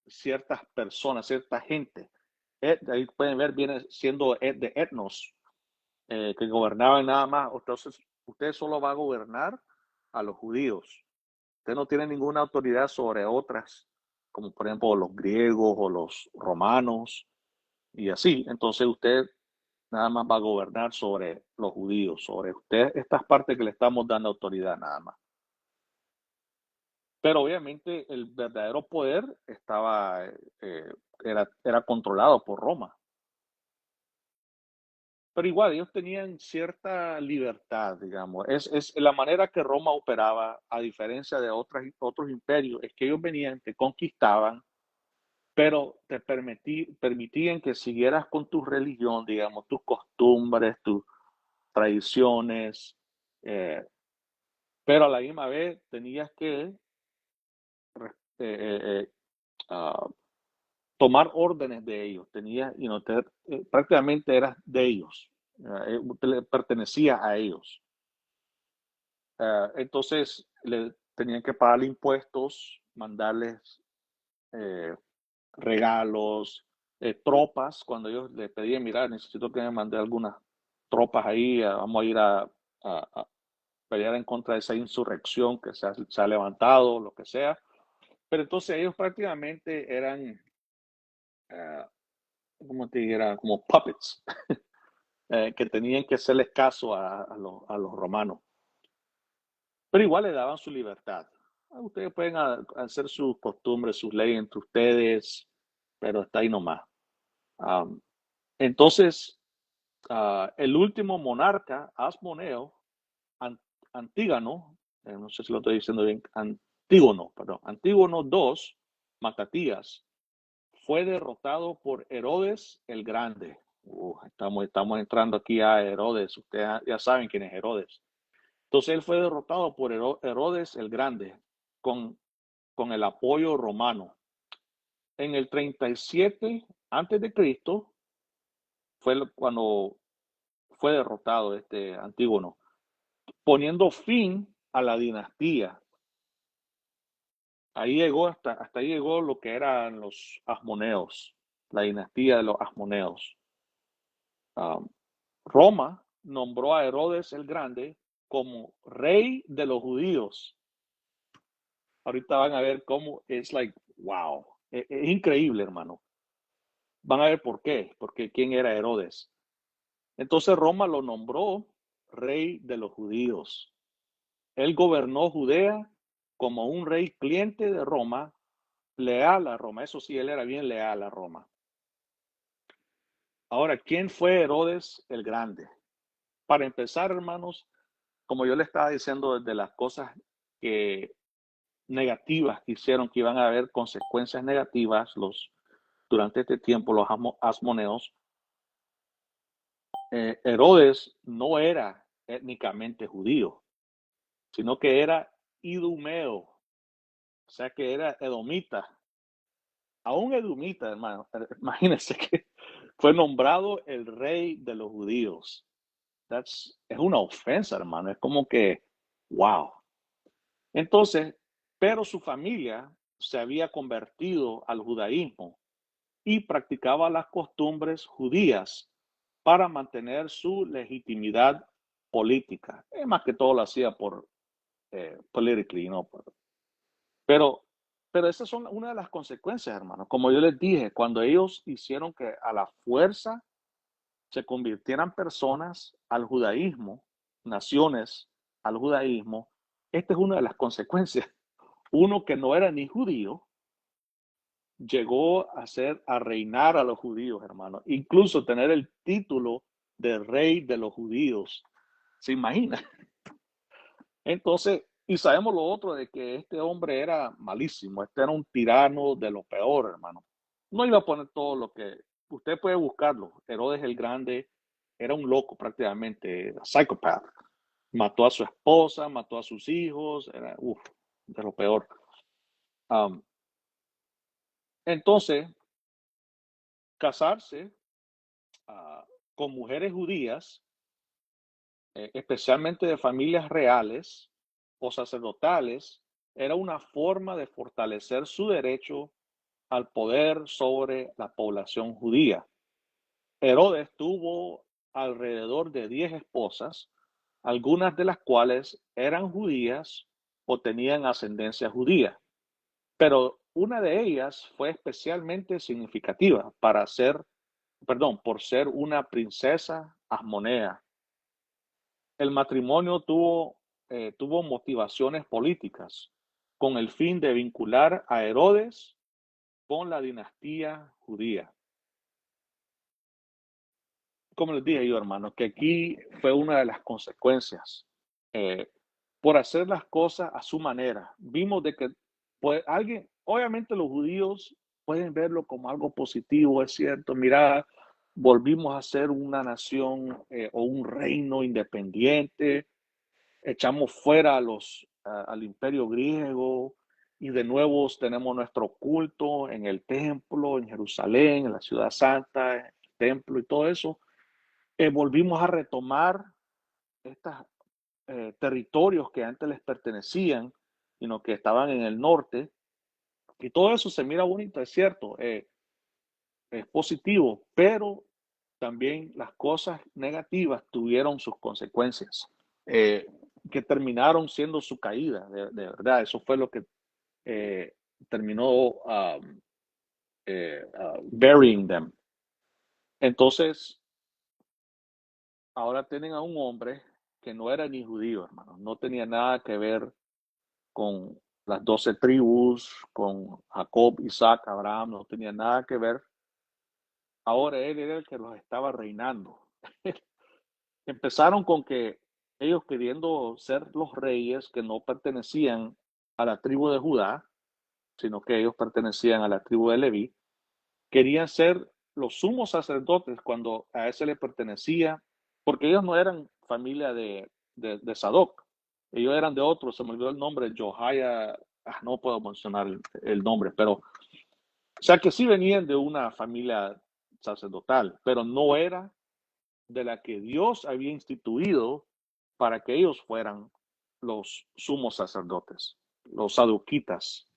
ciertas personas, cierta gente. Ahí pueden ver, viene siendo de etnos, que gobernaban nada más. Entonces, usted solo va a gobernar a los judíos. Usted no tiene ninguna autoridad sobre otras, como por ejemplo los griegos o los romanos y así. Entonces, usted nada más va a gobernar sobre los judíos, sobre usted, estas partes que le estamos dando autoridad nada más. Pero obviamente el verdadero poder estaba, era controlado por Roma. Pero igual, ellos tenían cierta libertad, digamos. Es la manera que Roma operaba, a diferencia de otros imperios, es que ellos venían, te conquistaban, pero te permitían que siguieras con tu religión, digamos, tus costumbres, tus tradiciones, eh, pero a la misma vez tenías que eh, eh, uh, tomar órdenes de ellos, tenías, prácticamente eras de ellos, le pertenecía a ellos. Entonces, le tenían que pagarle impuestos, mandarles eh, regalos, tropas, cuando ellos le pedían, mira, necesito que me mande algunas tropas ahí, vamos a ir a pelear en contra de esa insurrección que se ha levantado, lo que sea. Pero entonces ellos prácticamente eran, uh, ¿cómo te dijera? Como puppets, que tenían que hacerles caso a los romanos. Pero igual le daban su libertad. Ustedes pueden hacer sus costumbres, sus leyes entre ustedes, pero está ahí nomás. Um, entonces, el último monarca, Asmoneo, An Antígono, no sé si lo estoy diciendo bien, Antígono, perdón, Antígono II, Matatías, fue derrotado por Herodes el Grande. Estamos entrando aquí a Herodes, ustedes ya saben quién es Herodes. Entonces él fue derrotado por Herodes el Grande con el apoyo romano. En el 37 antes de Cristo fue cuando fue derrotado este Antígono, poniendo fin a la dinastía. Ahí llegó hasta ahí llegó lo que eran los asmoneos, la dinastía de los asmoneos. Um, Roma nombró a Herodes el Grande como rey de los judíos. Ahorita van a ver cómo es like, wow, es increíble, hermano. Van a ver por qué, porque quién era Herodes. Entonces Roma lo nombró rey de los judíos. Él gobernó Judea como un rey cliente de Roma, leal a Roma. Eso sí, él era bien leal a Roma. Ahora, ¿quién fue Herodes el Grande? Para empezar, hermanos, como yo le estaba diciendo, desde las cosas que negativas que hicieron, que iban a haber consecuencias negativas durante este tiempo, los asmoneos, Herodes no era étnicamente judío, sino que era idumeo, o sea que era edomita. Aún edomita, hermano, imagínense que fue nombrado el rey de los judíos. Es una ofensa, hermano, es como que, wow. Entonces, pero su familia se había convertido al judaísmo y practicaba las costumbres judías para mantener su legitimidad política. Más que todo lo hacía por politically, ¿no? Pero, pero esas son una de las consecuencias, hermano. Como yo les dije, cuando ellos hicieron que a la fuerza se convirtieran personas al judaísmo, naciones al judaísmo, esta es una de las consecuencias. Uno que no era ni judío llegó a reinar a los judíos, hermano. Incluso tener el título de rey de los judíos. ¿Se imagina? Entonces, y sabemos lo otro de que este hombre era malísimo, este era un tirano de lo peor, hermano. No iba a poner todo lo que usted puede buscarlo. Herodes el Grande era un loco prácticamente, psychopath. Mató a su esposa, mató a sus hijos, era de lo peor. Um, entonces, casarse con mujeres judías, especialmente de familias reales o sacerdotales, era una forma de fortalecer su derecho al poder sobre la población judía. Herodes tuvo alrededor de 10 esposas, algunas de las cuales eran judías o tenían ascendencia judía, pero una de ellas fue especialmente significativa por ser una princesa asmonea. El matrimonio tuvo motivaciones políticas con el fin de vincular a Herodes con la dinastía judía. Como les dije yo, hermano, que aquí fue una de las consecuencias eh, por hacer las cosas a su manera. Vimos de que pues, obviamente los judíos pueden verlo como algo positivo, es cierto. Mira, volvimos a ser una nación o un reino independiente, echamos fuera al imperio griego y de nuevo tenemos nuestro culto en el templo, en Jerusalén, en la ciudad santa, en el templo y todo eso. Volvimos a retomar estos territorios que antes les pertenecían, sino que estaban en el norte, y todo eso se mira bonito, es cierto, es positivo, pero también las cosas negativas tuvieron sus consecuencias, eh, que terminaron siendo su caída, de verdad, eso fue lo que eh, terminó burying them. Entonces, ahora tienen a un hombre que no era ni judío, hermano, no tenía nada que ver con las 12 tribus, con Jacob, Isaac, Abraham, no tenía nada que ver. Ahora él era el que los estaba reinando. Empezaron con que ellos queriendo ser los reyes que no pertenecían a la tribu de Judá, sino que ellos pertenecían a la tribu de Leví, querían ser los sumos sacerdotes cuando a ese le pertenecía, porque ellos no eran familia de Sadoc, ellos eran de otros, se me olvidó el nombre, Johaya, no puedo mencionar el nombre, pero, o sea que sí venían de una familia sacerdotal, pero no era de la que Dios había instituido para que ellos fueran los sumos sacerdotes, los saduquitas.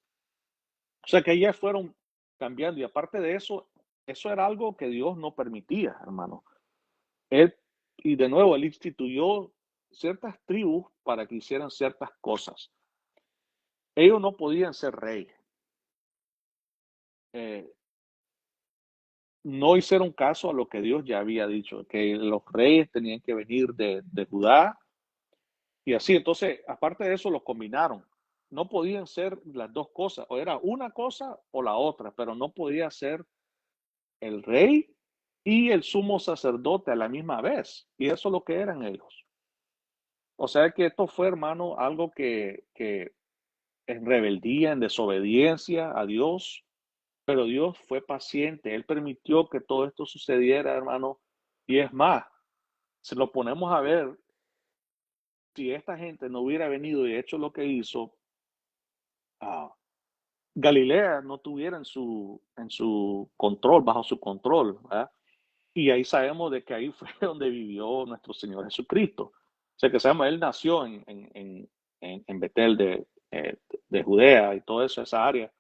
O sea que ya fueron cambiando y aparte de eso, eso era algo que Dios no permitía, hermano. Él, y de nuevo, él instituyó ciertas tribus para que hicieran ciertas cosas. Ellos no podían ser rey. Eh, no hicieron caso a lo que Dios ya había dicho, que los reyes tenían que venir de Judá y así. Entonces, aparte de eso, los combinaron. No podían ser las dos cosas, o era una cosa o la otra, pero no podía ser el rey y el sumo sacerdote a la misma vez. Y eso es lo que eran ellos. O sea que esto fue, hermano, algo que en rebeldía, en desobediencia a Dios, pero Dios fue paciente. Él permitió que todo esto sucediera, hermano. Y es más, si lo ponemos a ver, si esta gente no hubiera venido y hecho lo que hizo, ah, Galilea no tuviera en su control, bajo su control, ¿verdad? Y ahí sabemos de que ahí fue donde vivió nuestro Señor Jesucristo. O sea que sabemos, él nació en Betel de Judea y todo eso, esa área,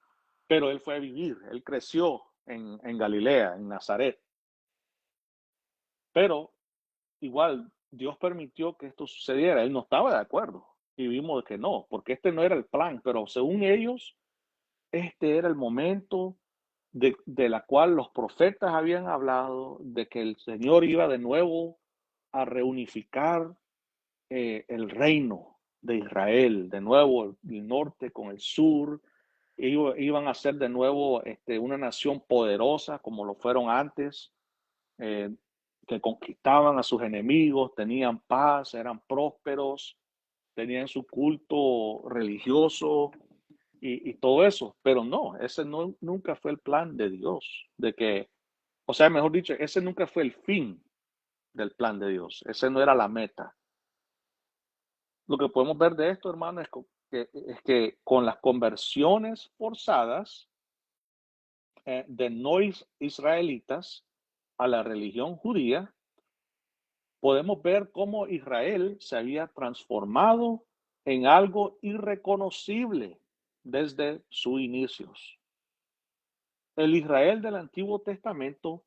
pero él fue a vivir, él creció en Galilea, en Nazaret. Pero igual Dios permitió que esto sucediera, él no estaba de acuerdo y vimos que no, porque este no era el plan, pero según ellos, este era el momento de la cual los profetas habían hablado, de que el Señor iba de nuevo a reunificar el reino de Israel, de nuevo el norte con el sur, iban a ser de nuevo una nación poderosa como lo fueron antes, eh, que conquistaban a sus enemigos, tenían paz, eran prósperos, tenían su culto religioso y todo eso, pero no, ese no, nunca fue el plan de Dios, o sea, mejor dicho, ese nunca fue el fin del plan de Dios, ese no era la meta. Lo que podemos ver de esto, hermano, es que con las conversiones forzadas de no israelitas a la religión judía, podemos ver cómo Israel se había transformado en algo irreconocible desde sus inicios. El Israel del Antiguo Testamento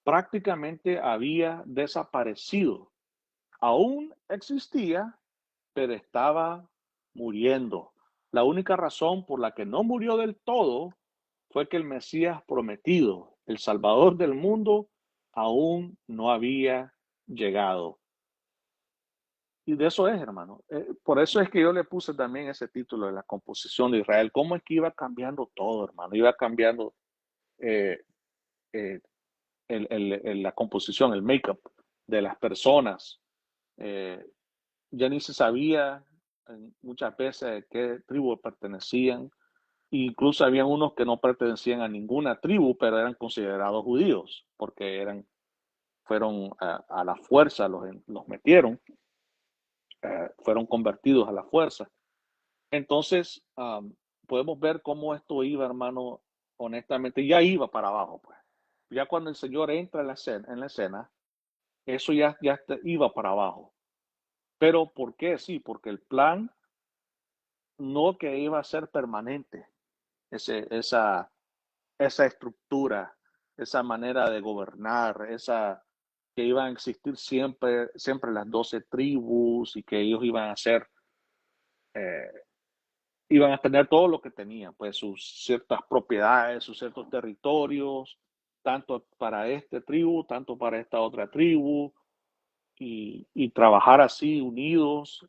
prácticamente había desaparecido. Aún existía, pero estaba muriendo. La única razón por la que no murió del todo fue que el Mesías prometido, el Salvador del mundo, aún no había llegado. Y de eso es, hermano. Por eso es que yo le puse también ese título de la composición de Israel. ¿Cómo es que iba cambiando todo, hermano? Iba cambiando eh, eh, la composición, el make-up de las personas. Eh, ya ni se sabía muchas veces a qué tribu pertenecían. Incluso había unos que no pertenecían a ninguna tribu, pero eran considerados judíos, porque fueron a la fuerza, los metieron, fueron convertidos a la fuerza. Entonces, podemos ver cómo esto iba, hermano, honestamente, ya iba para abajo, pues. Ya cuando el Señor entra en la escena, eso ya iba para abajo. Pero ¿por qué? Sí, porque el plan no que iba a ser permanente, esa estructura, esa manera de gobernar, que iban a existir siempre las 12 tribus y que ellos eh, iban a tener todo lo que tenían, pues sus ciertas propiedades, sus ciertos territorios, tanto para esta tribu, tanto para esta otra tribu, y trabajar así unidos.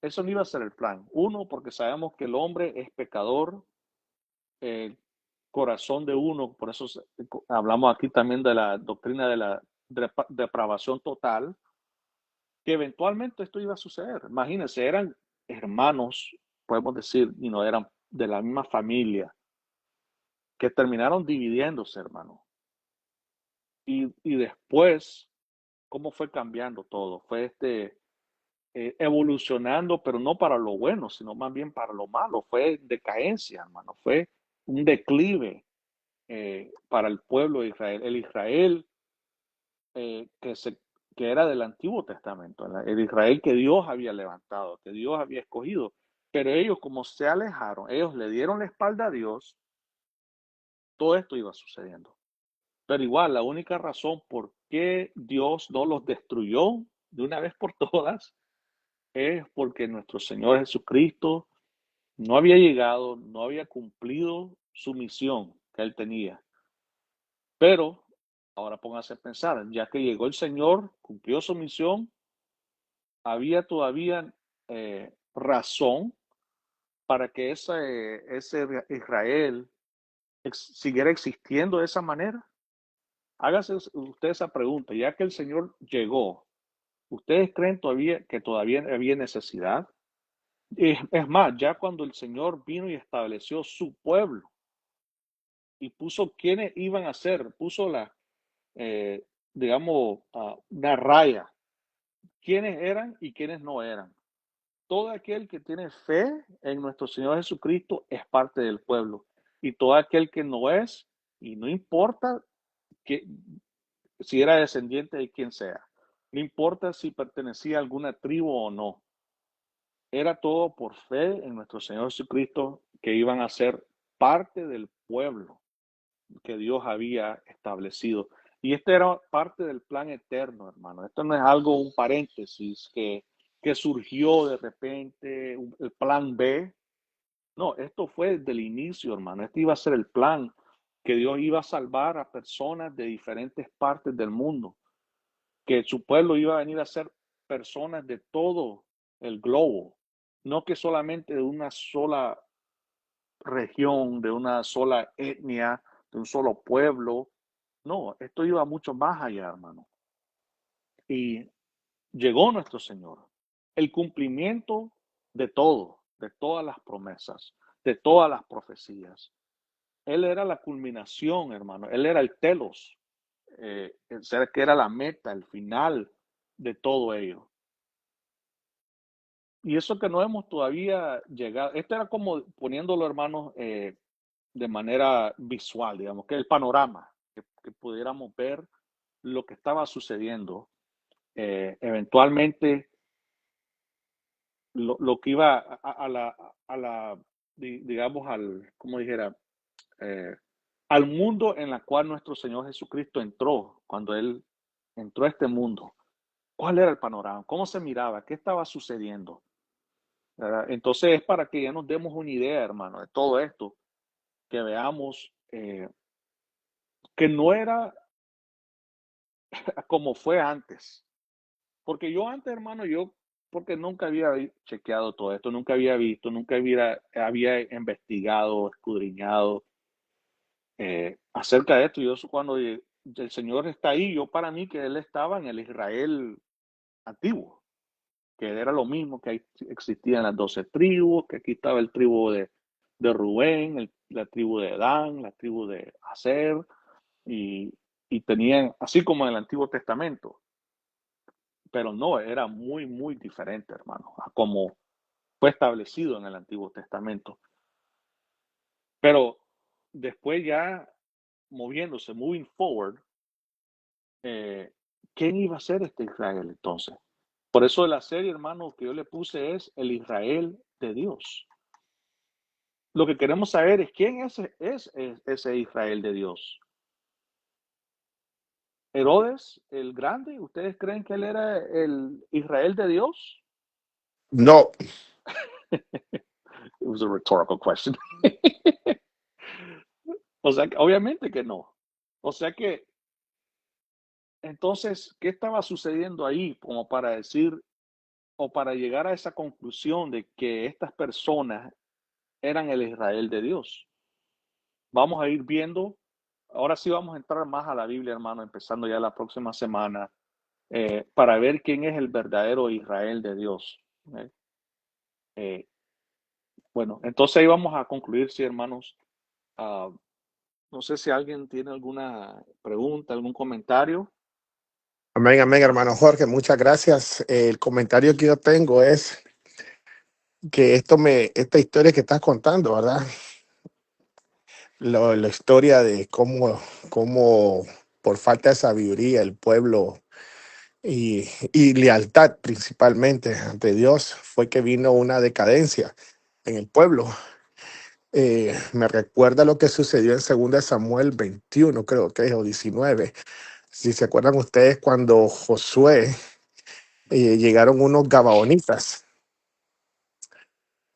Eso no iba a ser el plan. Uno, porque sabemos que el hombre es pecador, el corazón de uno, por eso hablamos aquí también de la doctrina de la depravación total, que eventualmente esto iba a suceder. Imagínense, eran hermanos, podemos decir, y no eran de la misma familia, que terminaron dividiéndose, hermano. Y después, ¿cómo fue cambiando todo? Fue evolucionando, pero no para lo bueno, sino más bien para lo malo. Fue decadencia, hermano. Fue un declive para el pueblo de Israel. El Israel eh, que, se, que era del Antiguo Testamento, el Israel que Dios había levantado, que Dios había escogido. Pero ellos, como se alejaron, ellos le dieron la espalda a Dios, todo esto iba sucediendo. Pero igual, la única razón por qué Dios no los destruyó de una vez por todas es porque nuestro Señor Jesucristo no había llegado, no había cumplido su misión que él tenía. Pero ahora póngase a pensar, ya que llegó el Señor, cumplió su misión, había todavía razón para que ese Israel siguiera existiendo de esa manera. Hágase usted esa pregunta, ya que el Señor llegó, ¿ustedes creen que todavía había necesidad? Es más, ya cuando el Señor vino y estableció su pueblo y puso quiénes iban a ser, puso eh, digamos, una raya, quiénes eran y quiénes no eran. Todo aquel que tiene fe en nuestro Señor Jesucristo es parte del pueblo. Y todo aquel que no es, y no importa que, si era descendiente de quien sea, no importa si pertenecía a alguna tribu o no, era todo por fe en nuestro Señor Jesucristo que iban a ser parte del pueblo que Dios había establecido. Y este era parte del plan eterno, hermano. Esto no es algo, un paréntesis que surgió de repente, el plan B. No, esto fue desde el inicio, hermano. Este iba a ser el plan, que Dios iba a salvar a personas de diferentes partes del mundo, que su pueblo iba a venir a ser personas de todo el globo, no que solamente de una sola región, de una sola etnia, de un solo pueblo. No, esto iba mucho más allá, hermano. Y llegó nuestro Señor. El cumplimiento de todo, de todas las promesas, de todas las profecías. Él era la culminación, hermano. Él era el telos, que era la meta, el final de todo ello. Y eso que no hemos todavía llegado, esto era como poniéndolo, hermanos, de manera visual, digamos, que el panorama, que pudiéramos ver lo que estaba sucediendo. Eventualmente, lo que iba a la digamos, como dijera, eh, al mundo en la cual nuestro Señor Jesucristo entró, cuando Él entró a este mundo. ¿Cuál era el panorama? ¿Cómo se miraba? ¿Qué estaba sucediendo? ¿Verdad? Entonces es para que ya nos demos una idea, hermano, de todo esto, que veamos que no era como fue antes. Porque yo antes, hermano, porque nunca había chequeado todo esto, nunca había visto, nunca había investigado, escudriñado acerca de esto. Yo cuando el Señor está ahí, yo para mí que Él estaba en el Israel antiguo, que era lo mismo que ahí existían las 12 tribus, que aquí estaba el tribu de Rubén, la tribu de Dan, la tribu de Aser, y, y tenían, así como en el Antiguo Testamento, pero no, era muy, muy diferente, hermano, a como fue establecido en el Antiguo Testamento. Pero después ya moviéndose, moving forward, ¿quién iba a ser este Israel entonces? Por eso la serie, hermano, que yo le puse es el Israel de Dios. Lo que queremos saber es quién es ese Israel de Dios. Herodes el Grande, ¿ustedes creen que él era el Israel de Dios? No, It was a rhetorical question. O sea, obviamente que no. O sea que, entonces, ¿qué estaba sucediendo ahí como para decir o para llegar a esa conclusión de que estas personas eran el Israel de Dios? Vamos a ir viendo, ahora sí vamos a entrar más a la Biblia, hermano, empezando ya la próxima semana, para ver quién es el verdadero Israel de Dios. ¿Eh? Eh, bueno, entonces ahí vamos a concluir, sí, hermanos. Ah, no sé si alguien tiene alguna pregunta, algún comentario. amén, amén, hermano Jorge, muchas gracias. El comentario que yo tengo es que esta historia que estás contando, ¿verdad? La historia de cómo por falta de sabiduría el pueblo y lealtad principalmente ante Dios fue que vino una decadencia en el pueblo. Me recuerda lo que sucedió en 2 Samuel 21, creo que es, o 19. Si se acuerdan ustedes cuando Josué llegaron unos gabaonitas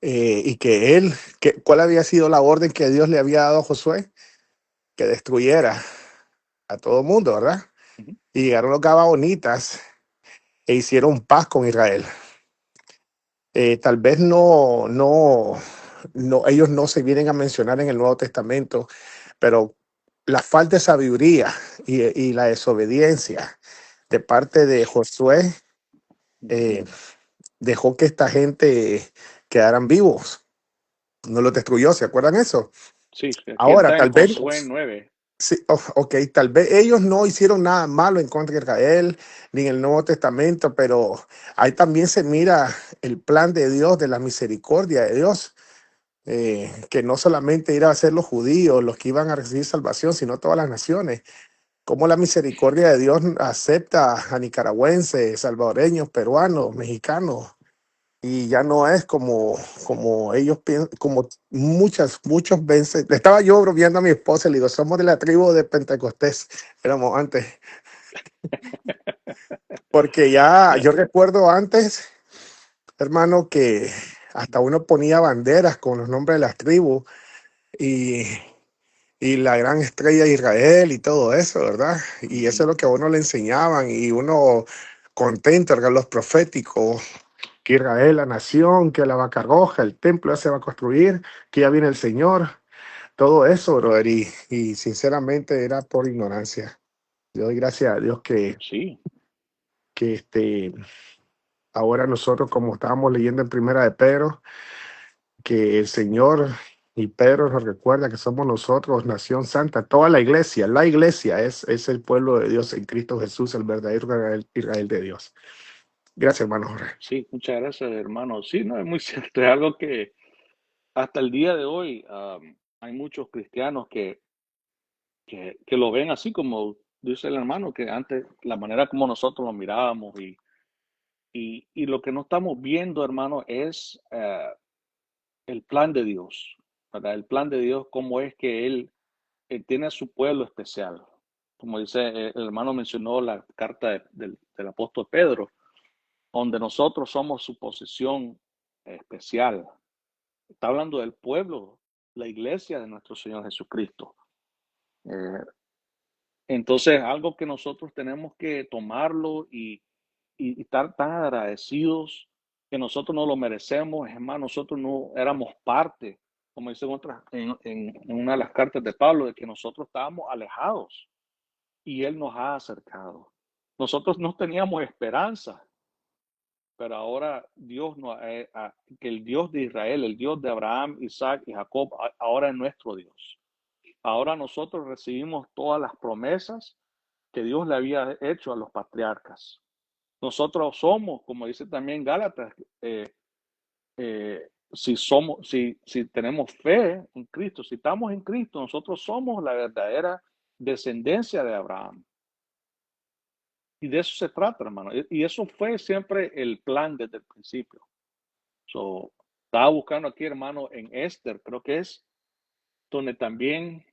y ¿cuál había sido la orden que Dios le había dado a Josué? Que destruyera a todo mundo, ¿verdad? Ujú, Y llegaron los gabaonitas e hicieron paz con Israel. Tal vez ellos no se vienen a mencionar en el Nuevo Testamento, pero la falta de sabiduría y la desobediencia de parte de Josué ujú. eh, dejó que esta gente quedaran vivos. No los destruyó, ¿se acuerdan eso? Sí, aquí Ahora, está en tal vez, Josué 9. sí, ok, tal vez ellos no hicieron nada malo en contra de Israel, ni en el Nuevo Testamento, pero ahí también se mira el plan de Dios, de la misericordia de Dios, que no solamente iban a ser los judíos los que iban a recibir salvación, sino todas las naciones. Como la misericordia de Dios acepta a nicaragüenses, salvadoreños, peruanos, mexicanos, y ya no es como ellos piensan, como muchos veces. Le estaba yo bromeando a mi esposa, le digo, somos de la tribu de Pentecostés, éramos antes, porque ya Yeah. yo recuerdo antes, hermano, que hasta uno ponía banderas con los nombres de las tribus y, y la gran estrella de Israel y todo eso, ¿verdad? Y eso Ujú. es lo que a uno le enseñaban y uno contento, ¿verdad? Los proféticos, que Israel, la nación, que la vaca roja, el templo ya se va a construir, que ya viene el Señor, todo eso, brother, y sinceramente era por ignorancia. Yo doy gracias a Dios Sí, que ahora nosotros, como estábamos leyendo en Primera de Pedro, que el Señor y Pedro nos recuerda que somos nosotros, nación santa, toda la iglesia es el pueblo de Dios en Cristo Jesús, el verdadero Israel de Dios. Gracias, hermano Jorge. sí, muchas gracias, hermano. Sí, no, es muy cierto, es algo que hasta el día de hoy hay muchos cristianos que lo ven así como dice el hermano, que antes la manera como nosotros lo mirábamos y lo que no estamos viendo, hermano, es el plan de Dios, ¿verdad? El plan de Dios, cómo es que Él tiene a su pueblo especial. Como dice, el hermano mencionó la carta del apóstol Pedro, donde nosotros somos su posesión especial. Está hablando del pueblo, la iglesia de nuestro Señor Jesucristo. Eh, entonces, algo que nosotros tenemos que tomarlo y estar tan agradecidos que nosotros no lo merecemos. Es más, nosotros no éramos parte, como dice en una de las cartas de Pablo, de que nosotros estábamos alejados y Él nos ha acercado. Nosotros no teníamos esperanza, pero ahora Dios que el Dios de Israel, el Dios de Abraham, Isaac y Jacob, ahora es nuestro Dios. Ahora nosotros recibimos todas las promesas que Dios le había hecho a los patriarcas. Nosotros somos, como dice también Gálatas, si tenemos fe en Cristo, si estamos en Cristo, nosotros somos la verdadera descendencia de Abraham. Y de eso se trata, hermano. Y eso fue siempre el plan desde el principio. Estaba buscando aquí, hermano, en Esther, creo que es donde también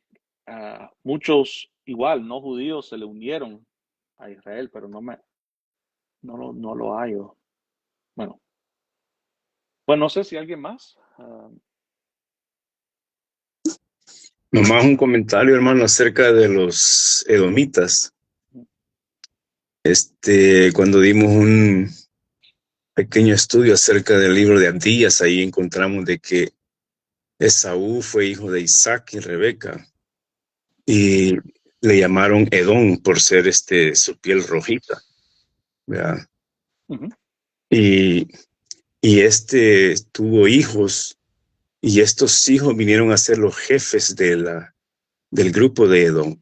muchos, igual, no judíos, se le unieron a Israel, pero no lo hallo. Bueno, pues no sé si alguien más. Nomás un comentario, hermano, acerca de los edomitas. Cuando dimos un pequeño estudio acerca del libro de Abdías, ahí encontramos de que Esaú fue hijo de Isaac y Rebeca, y le llamaron Edom por ser su piel rojita, ¿verdad? Uh-huh. Y tuvo hijos, y estos hijos vinieron a ser los jefes del grupo de Edom,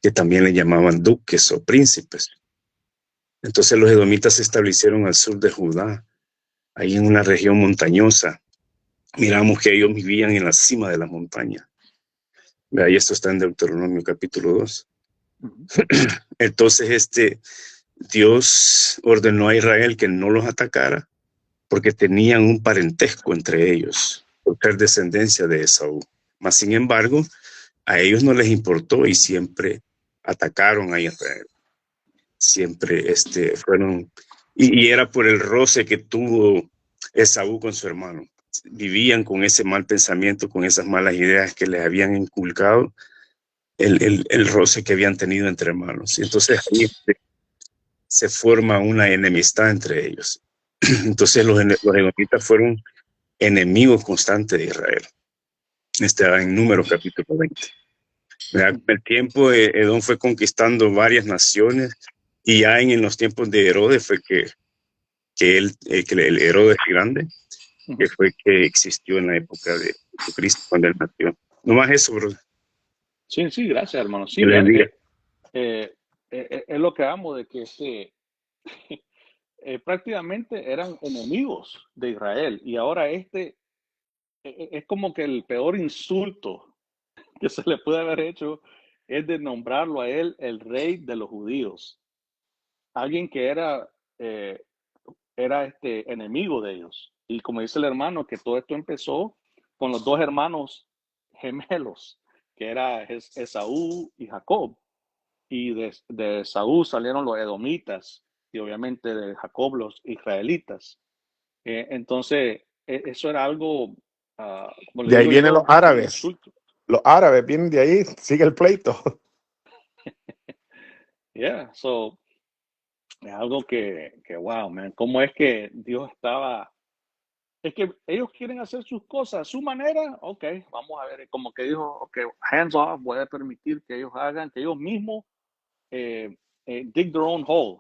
que también le llamaban duques o príncipes. Entonces los edomitas se establecieron al sur de Judá, ahí en una región montañosa. Miramos que ellos vivían en la cima de la montaña. Y esto está en Deuteronomio capítulo 2. Uh-huh. Entonces Dios ordenó a Israel que no los atacara porque tenían un parentesco entre ellos, por ser descendencia de Esaú. Mas, sin embargo, a ellos no les importó y siempre atacaron a Israel. Siempre fueron, y era por el roce que tuvo Esaú con su hermano. Vivían con ese mal pensamiento, con esas malas ideas que les habían inculcado, el roce que habían tenido entre hermanos. Y entonces ahí se forma una enemistad entre ellos. Entonces los edomitas fueron enemigos constantes de Israel. En Números capítulo 20. Con el tiempo, Edom fue conquistando varias naciones, y ya en los tiempos de Herodes fue que el Herodes grande, que fue que existió en la época de Jesucristo, cuando él nació. No más eso, bro. Sí, sí, gracias, hermano. Que Sí, les diga. es lo que amo de que prácticamente eran enemigos de Israel y ahora es como que el peor insulto que se le puede haber hecho es de nombrarlo a él el rey de los judíos, alguien que eh, era enemigo de ellos. Y como dice el hermano, que todo esto empezó con los dos hermanos gemelos, que era Esaú y Jacob. Y de Esaú salieron los edomitas y obviamente de Jacob los israelitas. Entonces, eso era algo, como le De ahí digo vienen los yo, un árabes. insulto. Los árabes vienen de ahí, sigue el pleito. Yeah, so, es algo wow, man, cómo es que Dios estaba. Es que ellos quieren hacer sus cosas a su manera, ok, vamos a ver, como que dijo, ok, hands off, voy a permitir que ellos hagan, que ellos mismos dig their own hole.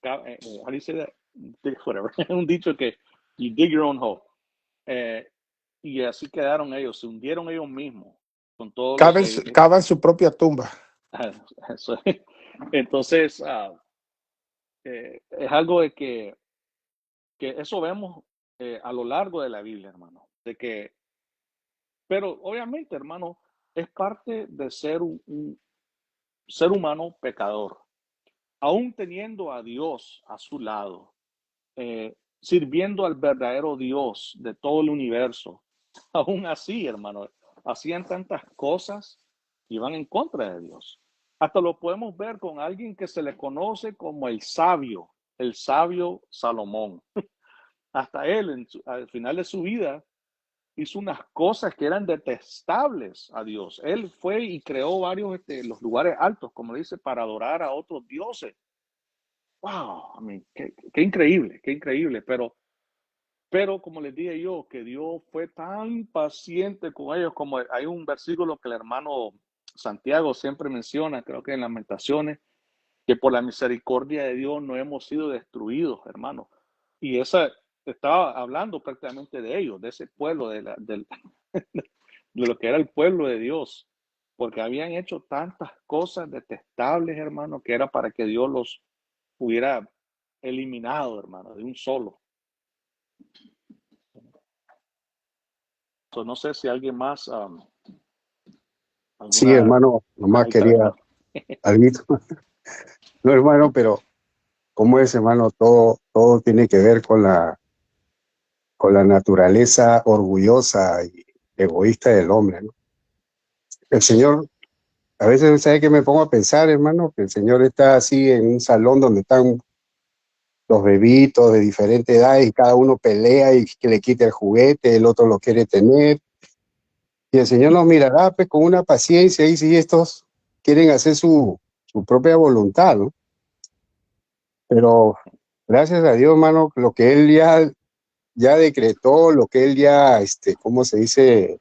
How do you say that? Whatever. Es un dicho que you dig your own hole. Eh, y así quedaron ellos, se hundieron ellos mismos con todo lo Cavan, que... cavan su propia tumba. Entonces, es algo de que eso vemos a lo largo de la Biblia, hermano. Pero obviamente, hermano, es parte de ser un ser humano pecador. Aún teniendo a Dios a su lado, sirviendo al verdadero Dios de todo el universo. Aún así, hermano, hacían tantas cosas y van en contra de Dios. Hasta lo podemos ver con alguien que se le conoce como el sabio Salomón. Hasta él, al final de su vida, hizo unas cosas que eran detestables a Dios. Él fue y creó varios los lugares altos, como dice, para adorar a otros dioses. Wow, I mean, qué increíble, qué increíble. Pero como les dije yo, que Dios fue tan paciente con ellos, como hay un versículo que el hermano Santiago siempre menciona, creo que en Lamentaciones, que por la misericordia de Dios no hemos sido destruidos, hermano. Y esa estaba hablando prácticamente de ellos, de ese pueblo, de lo que era el pueblo de Dios, porque habían hecho tantas cosas detestables, hermano, que era para que Dios los hubiera eliminado, hermano, de un solo. No sé si alguien más, Sí, alguna, hermano, nomás ahí está, quería hermano. algo. No, hermano, pero ¿cómo es, hermano? Todo tiene que ver con la naturaleza orgullosa y egoísta del hombre, ¿no? El Señor, a veces, ¿sabe qué me pongo a pensar, hermano? Que el Señor está así en un salón donde están los bebitos de diferente edad y cada uno pelea y que le quite el juguete, el otro lo quiere tener. Y el Señor nos mirará pues, con una paciencia y si estos quieren hacer su propia voluntad, ¿no? Pero gracias a Dios, hermano, lo que Él ya decretó, lo que Él ya, ¿cómo se dice?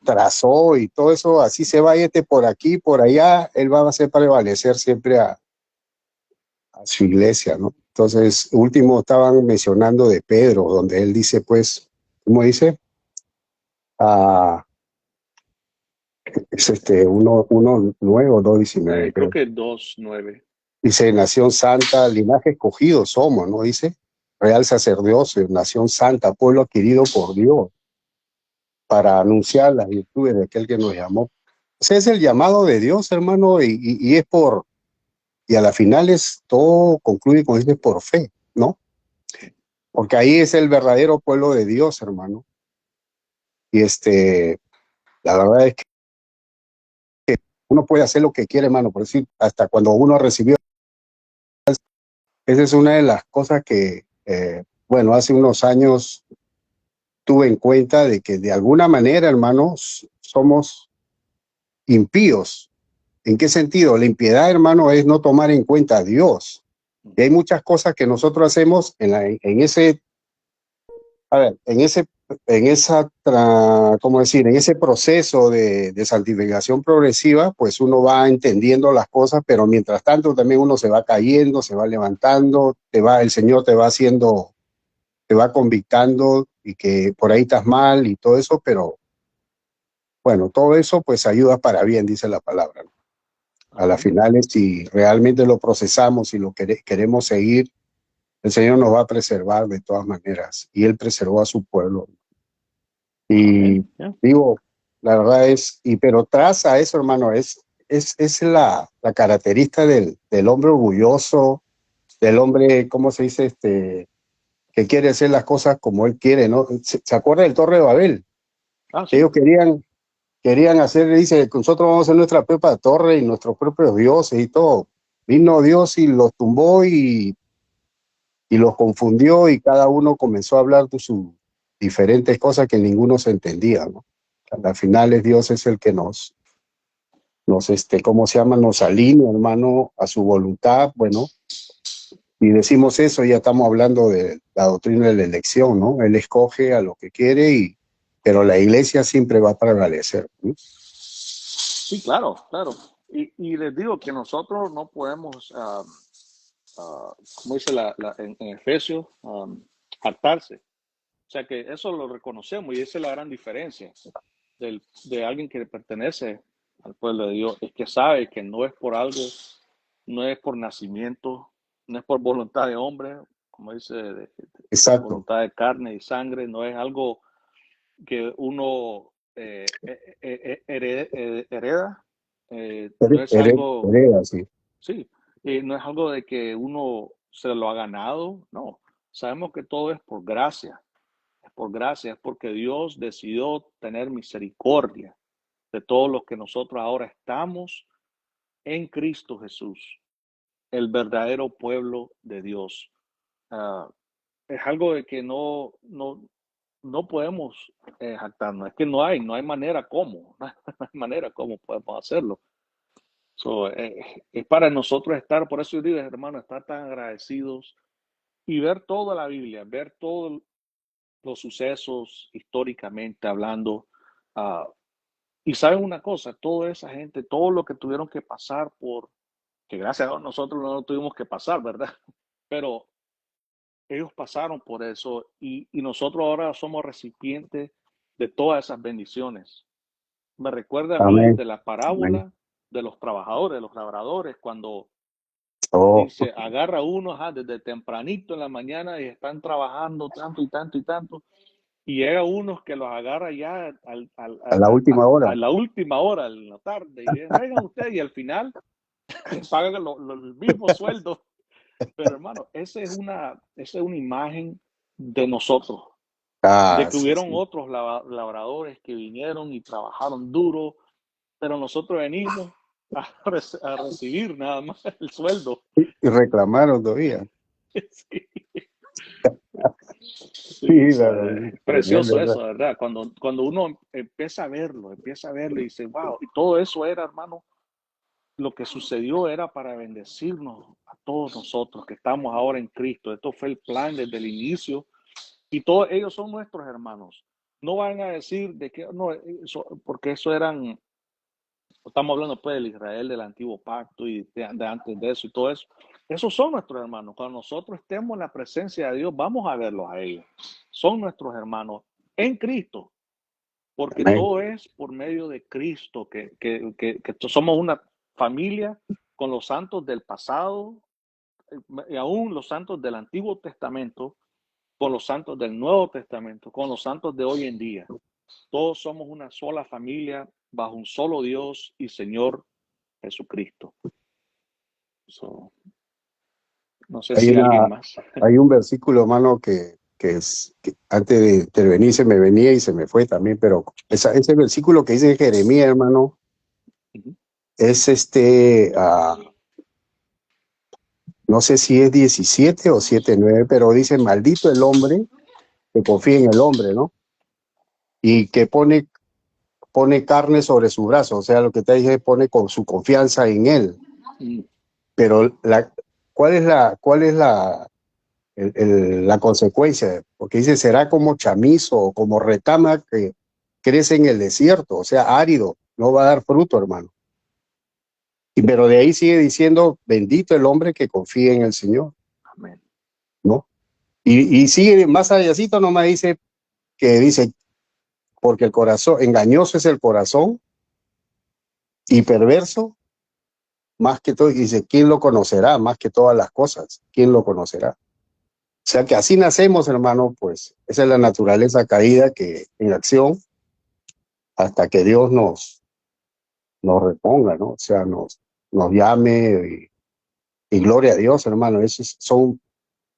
Trazó y todo eso, así se va por aquí, por allá, Él va a hacer prevalecer siempre a su iglesia, ¿no? Entonces, último estaban mencionando de Pedro, donde él dice, pues, ¿cómo dice? Ah, es uno nuevo, 2:19, Creo creo. que 2:9. Dice, nación santa, linaje escogido somos, ¿no? Dice, real sacerdocio, nación santa, pueblo adquirido por Dios, para anunciar las virtudes de aquel que nos llamó. Ese es el llamado de Dios, hermano, y es y a la final todo concluye con dice por fe, ¿no? Porque ahí es el verdadero pueblo de Dios, hermano. Y la verdad es que uno puede hacer lo que quiere, hermano, por decir, hasta cuando uno recibió. Esa es una de las cosas que, bueno, hace unos años tuve en cuenta de que de alguna manera, hermanos, somos impíos. ¿En qué sentido? La impiedad, hermano, es no tomar en cuenta a Dios. Y hay muchas cosas que nosotros hacemos en ese, a ver, ¿cómo decir? En ese proceso de santificación progresiva, pues uno va entendiendo las cosas, pero mientras tanto también uno se va cayendo, se va levantando, el Señor te va convictando y que por ahí estás mal y todo eso, pero bueno, todo eso pues ayuda para bien, dice la palabra, ¿no? A las finales, si realmente lo procesamos y lo queremos seguir, el Señor nos va a preservar de todas maneras. Y Él preservó a su pueblo. Y digo, la verdad pero tras a eso, hermano, es la característica del hombre orgulloso, del hombre, ¿cómo se dice? Que quiere hacer las cosas como él quiere, ¿no? ¿Se acuerda del Torre de Babel? Sí. Ellos querían hacer, dice, nosotros vamos a hacer nuestra propia torre y nuestros propios dioses y todo. Vino Dios y los tumbó y los confundió y cada uno comenzó a hablar de sus diferentes cosas que ninguno se entendía, ¿no? Al final Dios es el que ¿cómo se llama? Nos alinea, hermano, a su voluntad, bueno, y decimos eso, ya estamos hablando de la doctrina de la elección, ¿no? Él escoge a lo que quiere pero la iglesia siempre va a prevalecer, ¿no? Sí, claro, claro. Y les digo que nosotros no podemos, como dice en Efesios, hartarse. O sea que eso lo reconocemos y esa es la gran diferencia de alguien que pertenece al pueblo de Dios. Es que sabe que no es por algo, no es por nacimiento, no es por voluntad de hombre, como dice, Exacto. voluntad de carne y sangre, no es algo que uno hereda, no es algo, Hereda, sí. sí, no es algo de que uno se lo ha ganado, no, sabemos que todo es por gracia. Es por gracia, es porque Dios decidió tener misericordia de todos los que nosotros ahora estamos en Cristo Jesús, el verdadero pueblo de Dios. Ah, es algo de que no podemos jactarnos. Es que no hay manera como, no hay manera como podemos hacerlo. So, es para nosotros estar, por eso yo digo, hermano, estar tan agradecidos y ver toda la Biblia, ver todos los sucesos históricamente hablando. ah, y saben una cosa, toda esa gente, todo lo que tuvieron que pasar por, que gracias a Dios nosotros no lo tuvimos que pasar, ¿verdad? Pero ellos pasaron por eso y nosotros ahora somos recipientes de todas esas bendiciones. Me recuerda a mí Amén. de la Amén. parábola de los trabajadores, de los labradores, cuando Oh, dice, agarra uno desde tempranito en la mañana y están trabajando tanto y tanto y tanto, y llega unos que los agarra ya a la última a hora. la última hora, en la tarde, y dicen, vengan ustedes, y al final pagan el mismo sueldo. Pero hermano, esa es una imagen de nosotros, de Ah, que sí, hubieron sí. otros labradores que vinieron y trabajaron duro, pero nosotros venimos a recibir nada más el sueldo. Y reclamaron todavía. Sí, Sí, sí, la precioso tremendo, eso, ¿verdad? Cuando uno empieza a verlo y dice, wow, y todo eso era, hermano, lo que sucedió era para bendecirnos a todos nosotros que estamos ahora en Cristo. Esto fue el plan desde el inicio y todos ellos son nuestros hermanos. No van a decir de que no, porque eso eran, estamos hablando pues del Israel del antiguo pacto y de antes de eso y todo eso. Esos son nuestros hermanos. Cuando nosotros estemos en la presencia de Dios, vamos a verlos a ellos. Son nuestros hermanos en Cristo, porque amén. todo es por medio de Cristo, que somos una familia con los santos del pasado y aún los santos del Antiguo Testamento, con los santos del Nuevo Testamento, con los santos de hoy en día. Todos somos una sola familia bajo un solo Dios y Señor Jesucristo. So, no sé Hay si alguien una, más. hay un versículo, hermano, que antes de intervenir se me venía y se me fue también, pero ese versículo que dice Jeremías, hermano, es no sé si es 17 o 7:9, pero dice, maldito el hombre que confía en el hombre, ¿no? Y que pone carne sobre su brazo, o sea, lo que te dije, pone con su confianza en él. Pero ¿cuál es la consecuencia? Porque dice, será como chamizo o como retama que crece en el desierto, o sea, árido, no va a dar fruto, hermano. Pero de ahí sigue diciendo, bendito el hombre que confía en el Señor, Amén. ¿no? Y sigue más allácito, nomás dice, porque el corazón, engañoso es el corazón y perverso, más que todo, y dice, ¿quién lo conocerá? Más que todas las cosas, ¿quién lo conocerá? O sea que así nacemos, hermano, pues esa es la naturaleza caída que en acción hasta que Dios nos reponga, ¿no? O sea, nos llame y gloria a Dios, hermano. Esos son,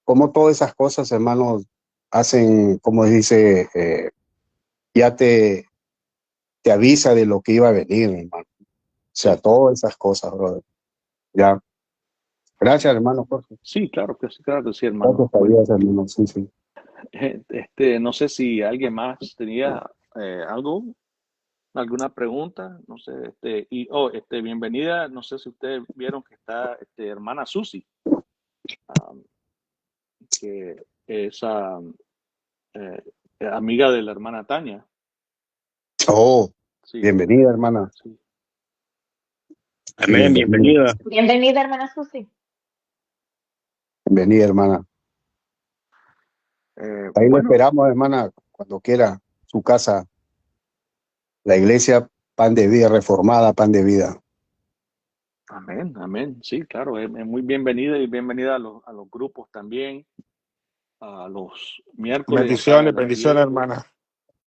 como todas esas cosas, hermano, hacen, como dice, ya te avisa de lo que iba a venir, hermano. O sea, Sí. todas esas cosas, brother. Ya. Gracias, hermano Jorge. Sí, claro que sí, hermano. Gracias a Bueno, Dios, hermano. Sí, sí. no sé si alguien más tenía algo, alguna pregunta, no sé, bienvenida, no sé si ustedes vieron que está hermana Susi, que es eh, amiga de la hermana Tania. Oh, Sí, bienvenida, hermana. sí. Amén, bienvenida. Bienvenida, hermana Susi. Bienvenida, hermana. Ahí lo Bueno, esperamos, hermana, cuando quiera. Su casa, la iglesia Pan de Vida Reformada, Pan de Vida. amén, amén. Sí, claro, es muy bienvenida y bienvenida a los grupos también, a los miércoles, ya saben, a Bendiciones, las bendiciones, 10. hermana.